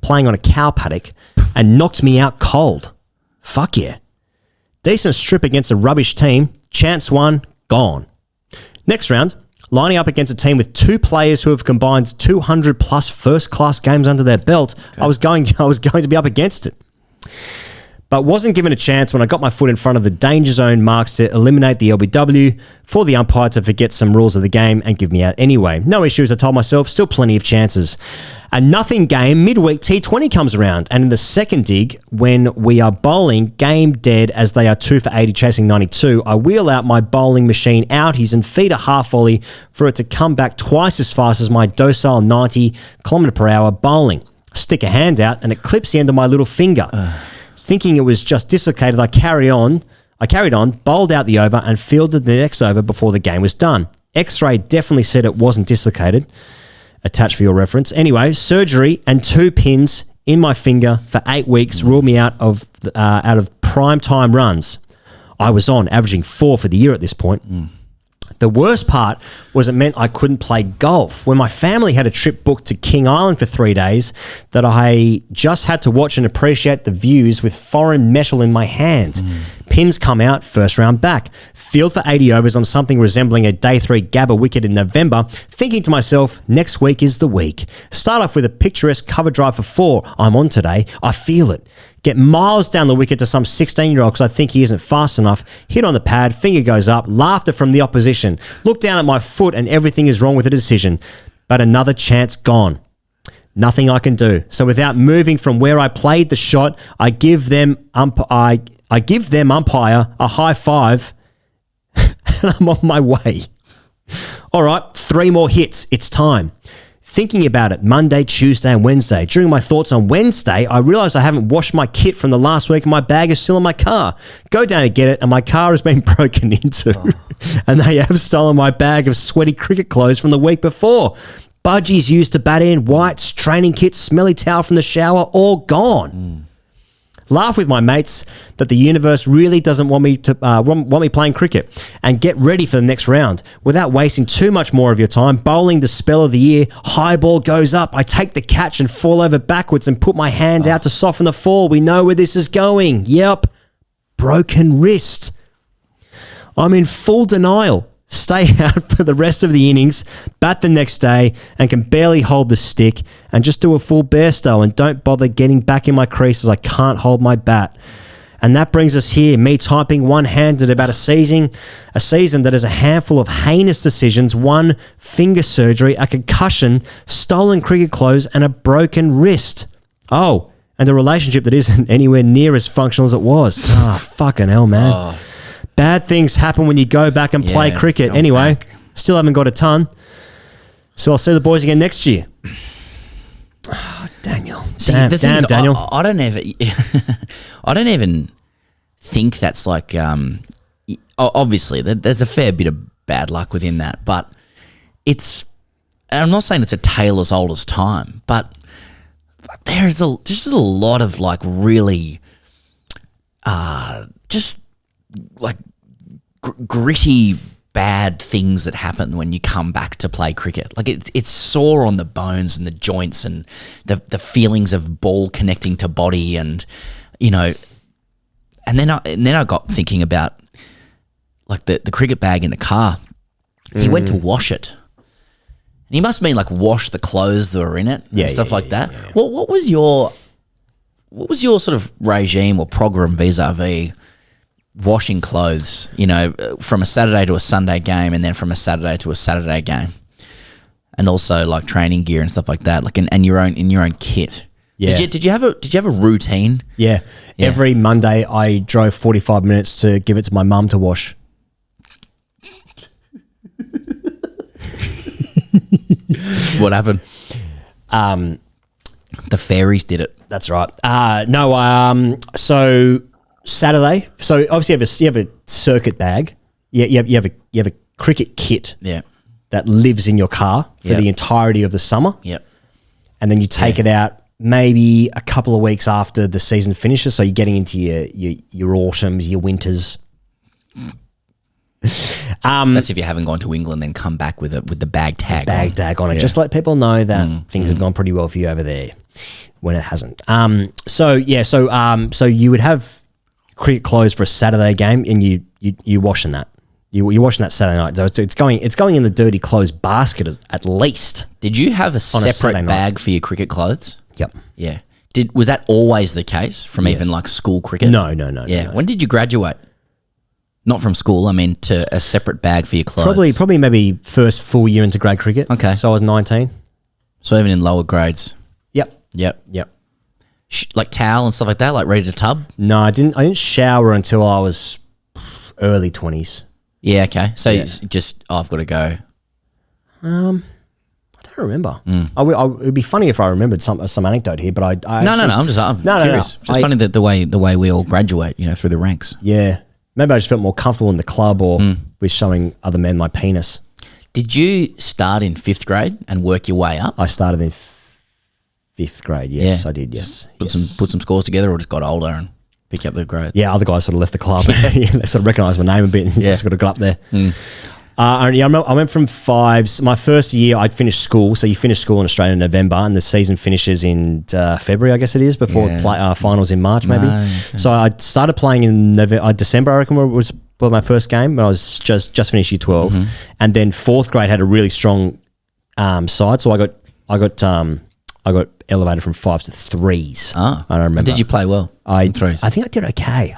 playing on a cow paddock, and knocked me out cold. Fuck yeah. Decent strip against a rubbish team, chance one, gone. Next round, lining up against a team with two players who have combined 200 plus first-class games under their belt, okay. I was going to be up against it. But wasn't given a chance when I got my foot in front of the danger zone marks to eliminate the LBW, for the umpire to forget some rules of the game and give me out anyway. No issues, I told myself, still plenty of chances. A nothing game, midweek T20 comes around, and in the second dig, when we are bowling, game dead as they are 2 for 80 chasing 92, I wheel out my bowling machine outies and feed a half volley for it to come back twice as fast as my docile 90 km per hour bowling. Stick a hand out and it clips the end of my little finger. Thinking it was just dislocated, I carried on, bowled out the over and fielded the next over before the game was done. X-ray definitely said it wasn't dislocated. Attached for your reference. Anyway, surgery and 2 pins in my finger for 8 weeks ruled me out of prime time runs. I was on, averaging 4 for the year at this point. The worst part was it meant I couldn't play golf. When my family had a trip booked to King Island for 3 days, that I just had to watch and appreciate the views with foreign metal in my hand. Pins come out, first round back. Field for 80 overs on something resembling a day 3 Gabba wicket in November, thinking to myself, next week is the week. Start off with a picturesque cover drive for 4. I'm on today. I feel it. Get miles down the wicket to some 16-year-old because I think he isn't fast enough. Hit on the pad, finger goes up, laughter from the opposition. Look down at my foot and everything is wrong with the decision. But another chance gone. Nothing I can do. So without moving from where I played the shot, I give them umpire a high five and I'm on my way. All right, 3 more hits. It's time. Thinking about it Monday, Tuesday and Wednesday. During my thoughts on Wednesday, I realised I haven't washed my kit from the last week and my bag is still in my car. Go down to get it and my car has been broken into. And they have stolen my bag of sweaty cricket clothes from the week before. Budgies used to bat in, whites, training kits, smelly towel from the shower, all gone. Laugh with my mates that the universe really doesn't want me playing cricket, and get ready for the next round. Without wasting too much more of your time, bowling the spell of the year, high ball goes up, I take the catch and fall over backwards and put my hand out to soften the fall. We know where this is going. Yep, broken wrist. I'm in full denial. Stay out for the rest of the innings, bat the next day, and can barely hold the stick, and just do a full Bairstow and don't bother getting back in my crease as I can't hold my bat. And that brings us here, me typing one-handed about a season that is a handful of heinous decisions, 1 finger surgery, a concussion, stolen cricket clothes, and a broken wrist. Oh, and a relationship that isn't anywhere near as functional as it was. Fucking hell, man. Bad things happen when you go back and play cricket. Anyway, still haven't got a ton. So I'll see the boys again next year. Daniel. Damn, Daniel. I don't even think that's like, obviously there's a fair bit of bad luck within that, but I'm not saying it's a tale as old as time, but there's just a lot of like really, just like gritty bad things that happen when you come back to play cricket. Like it's sore on the bones and the joints and the feelings of ball connecting to body, and you know, and then I got thinking about like the cricket bag in the car. He went to wash it. And he must mean like wash the clothes that were in it and stuff like that. Yeah. What was your sort of regime or program vis-a-vis washing clothes, you know, from a Saturday to a Sunday game and then from a Saturday to a Saturday game, and also like training gear and stuff like that, like in your own kit? Yeah. Did you have a routine? Yeah. Every Monday I drove 45 minutes to give it to my mum to wash. What happened? The fairies did it. That's right. So Saturday. So obviously you have a circuit bag. You have a cricket kit. Yeah. That lives in your car for the entirety of the summer. Yep. And then you take it out maybe a couple of weeks after the season finishes. So you're getting into your autumns, your winters. That's if you haven't gone to England, then come back with the bag tag. Bag tag on it. Just let people know that things have gone pretty well for you over there when it hasn't. So you would have cricket clothes for a Saturday game, and you washing that. You're washing that Saturday night. So it's going in the dirty clothes basket at least. Did you have a Saturday separate night. bag for your cricket clothes? Yep. Yeah. Was that always the case from even like school cricket? No. Yeah. No. When did you graduate? Not from school. I mean, to a separate bag for your clothes. Probably maybe first full year into grade cricket. Okay. So I was 19. So even in lower grades. Yep. Yep. Like towel and stuff like that, like ready to tub. No, I didn't shower until I was early 20s. Yeah. Okay. So I've got to go. I don't remember. It would be funny if I remembered some anecdote here, but I No. I'm curious. No. Just funny that the way we all graduate, through the ranks. Yeah. Maybe I just felt more comfortable in the club or with showing other men my penis. Did you start in 5th grade and work your way up? I started in 5th grade. Yes, I did. Yes. Put some scores together, or just got older and pick up the grade. Yeah, other guys sort of left the club. They sort of recognised my name a bit and just sort of got up there. I went from 5s. My first year, I'd finished school. So you finish school in Australia in November, and the season finishes in February, I guess it is, before finals in March, maybe. So I started playing in December, I reckon, was my first game when I was just finished year 12. And then 4th grade had a really strong side. So I got elevated from 5s to 3s. I don't remember. Did you play well in 3s? I think I did okay.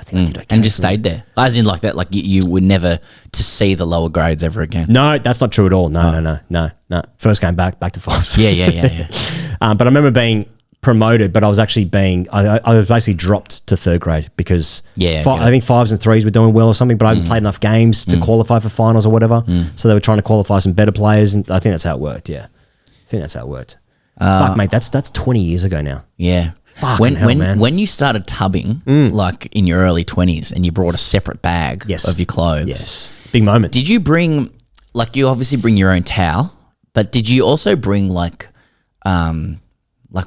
And just stayed there. As in like that, like you were never to see the lower grades ever again. No, that's not true at all. No. First game back to 5s. Yeah. But I remember being promoted, but I was actually I was basically dropped to 3rd grade because I think 5s and 3s were doing well or something, but I hadn't played enough games to qualify for finals or whatever. So they were trying to qualify some better players, and I think that's how it worked. Yeah. I think that's how it worked. Fuck, mate, that's 20 years ago now. Yeah. Fucking hell, man. When you started tubbing, like in your early 20s, and you brought a separate bag of your clothes. Yes. Big moment. Did you bring, like, you obviously bring your own towel, but did you also bring like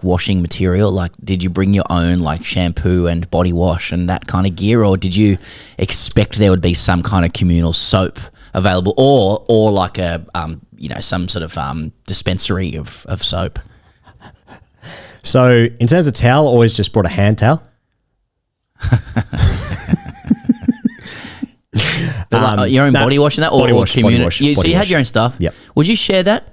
washing material? Like, did you bring your own like shampoo and body wash and that kind of gear, or did you expect there would be some kind of communal soap available, or like a some sort of dispensary of soap? So in terms of towel, I always just brought a hand towel. But like, your own body wash and that, or body wash. So you had your own stuff. Yep. Would you share that?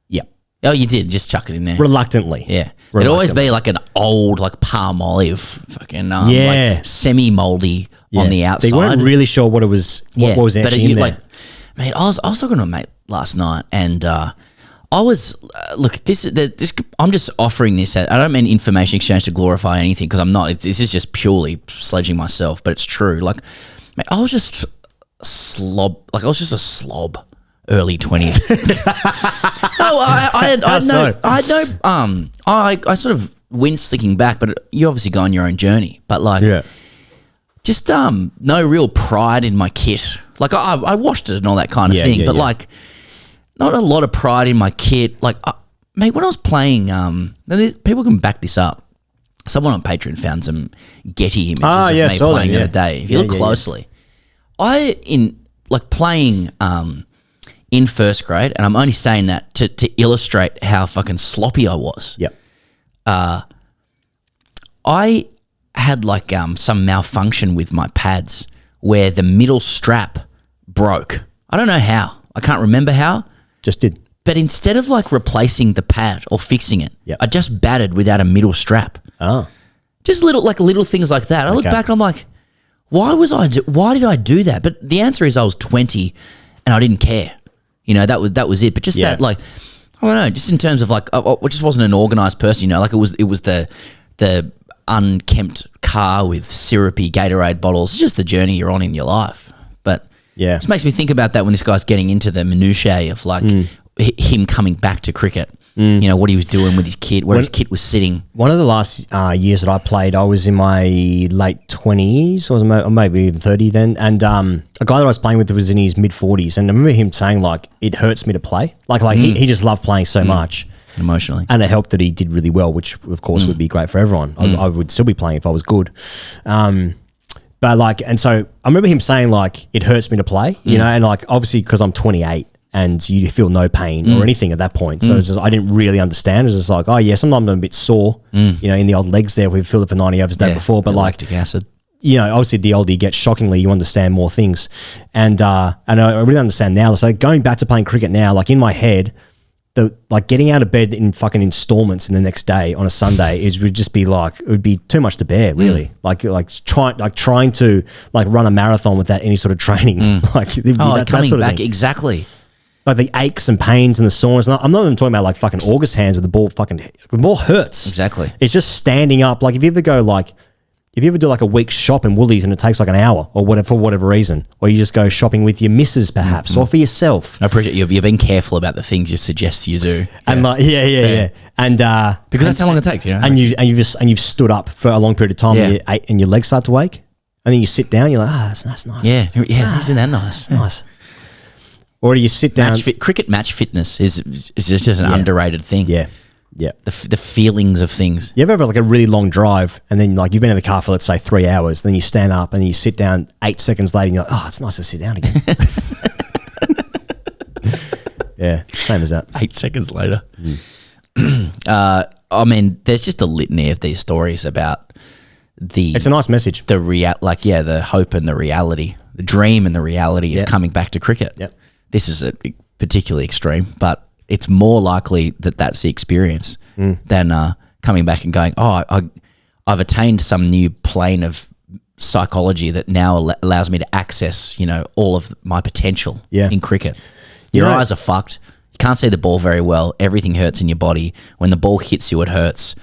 Yep. Oh, you did. Just chuck it in there. Reluctantly. Yeah. It'd always be like an old, like palm olive, fucking like semi-moldy on the outside. They weren't really sure what it was. What was actually in there. Like, mate, I was talking to a mate last night, and I was look. This I'm just offering this. I don't mean information exchange to glorify anything, because I'm not. This is just purely sledging myself, but it's true. Like, mate, I was just a slob. Early 20s. No, I sort of winced thinking back, but you obviously go on your own journey. But like, just no real pride in my kit. Like I washed it and all that kind of thing, but like, not a lot of pride in my kit. Like, mate, when I was playing, people can back this up. Someone on Patreon found some Getty images of me playing the other day. If you look closely, playing in 1st grade, and I'm only saying that to illustrate how fucking sloppy I was. Yep. I had like some malfunction with my pads where the middle strap broke. I don't know how. I can't remember how. Just did. But instead of like replacing the pad or fixing it, Yep. I just batted without a middle strap. Oh. Just little things like that. I look back and I'm like, why did I do that? But the answer is I was 20 and I didn't care. That was it. But just that, like, I don't know, just in terms of like, I just wasn't an organized person, like it was the unkempt car with syrupy Gatorade bottles. It's just the journey you're on in your life. But it just makes me think about that when this guy's getting into the minutiae of like him coming back to cricket. You know, what he was doing with his kid, where his kid was sitting. One of the last years that I played, I was in my late 20s, or maybe even 30 then, and a guy that I was playing with was in his mid-40s, and I remember him saying, like, it hurts me to play. Like he just loved playing so much. Emotionally. And it helped that he did really well, which, of course, would be great for everyone. I would still be playing if I was good. But, like, and so I remember him saying, like, it hurts me to play, you know, and, like, obviously because I'm 28, and you feel no pain or anything at that point. So it's just, I didn't really understand. It was just like, oh yeah, sometimes I'm a bit sore, you know, in the old legs there. We've filled it for 90 overs the day before, but like lactic acid. You know, obviously the older you get, shockingly, you understand more things. And I really understand now. So going back to playing cricket now, like in my head, like getting out of bed in fucking installments in the next day on a Sunday would just be like, it would be too much to bear, really. Like trying to like run a marathon without any sort of training. Like coming sort of back, thing. exactly. Like the aches and pains and the soreness. I'm not even talking about like fucking August hands with the ball hurts. Exactly. It's just standing up. Like if you ever do like a week's shop in Woolies and it takes like an hour or whatever, for whatever reason, or you just go shopping with your missus perhaps, or for yourself. I appreciate you're being careful about the things you suggest you do. And like, yeah. And, because that's how long it takes, you know? And you've stood up for a long period of time and your legs start to ache. And then you sit down, you're like, that's nice. Yeah. Isn't that nice? Nice. Or do you sit down? Cricket match fitness is just an underrated thing. Yeah. Yeah. The feelings of things. You ever have like a really long drive and then like you've been in the car for, let's say, 3 hours, then you stand up and you sit down 8 seconds later and you're like, oh, it's nice to sit down again. Yeah, same as that. 8 seconds later. I mean, there's just a litany of these stories about It's a nice message. The hope and the reality, the dream and the reality of coming back to cricket. Yep. This is a particularly extreme, but it's more likely that that's the experience than coming back and going, oh, I've attained some new plane of psychology that now allows me to access, you know, all of my potential in cricket. Your eyes are fucked. You can't see the ball very well. Everything hurts in your body. When the ball hits you, it hurts.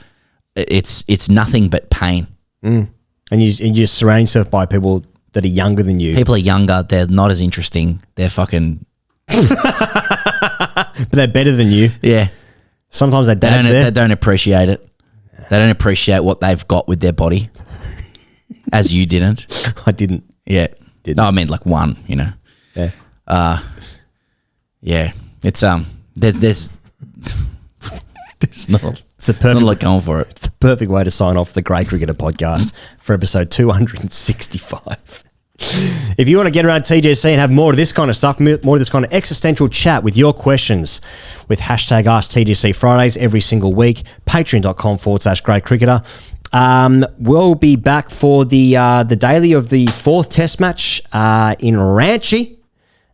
It's nothing but pain. And you surround yourself by people that are younger than you. People are younger. They're not as interesting. They're fucking... But they're better than you. Yeah. Sometimes their dad's there. They don't appreciate it. They don't appreciate what they've got with their body, as you didn't. I didn't. Yeah. No, I mean like one, you know. Yeah. Yeah. It's there's not It's a perfect, not a lot going for it. It's the perfect way to sign off the Grey Cricketer podcast for episode 265. If you want to get around TGC and have more of this kind of stuff, more of this kind of existential chat with your questions with hashtag AskTGC Fridays every single week, patreon.com/Grey Cricketer. We'll be back for the daily of the 4th test match in Ranchi.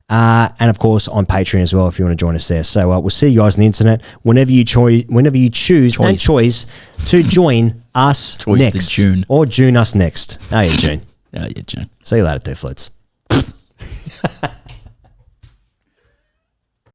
And of course on Patreon as well if you want to join us there. So we'll see you guys on the internet whenever you choose to join us next. June. Or June us next. Oh yeah, June. Yeah, June. See you later, two flutes.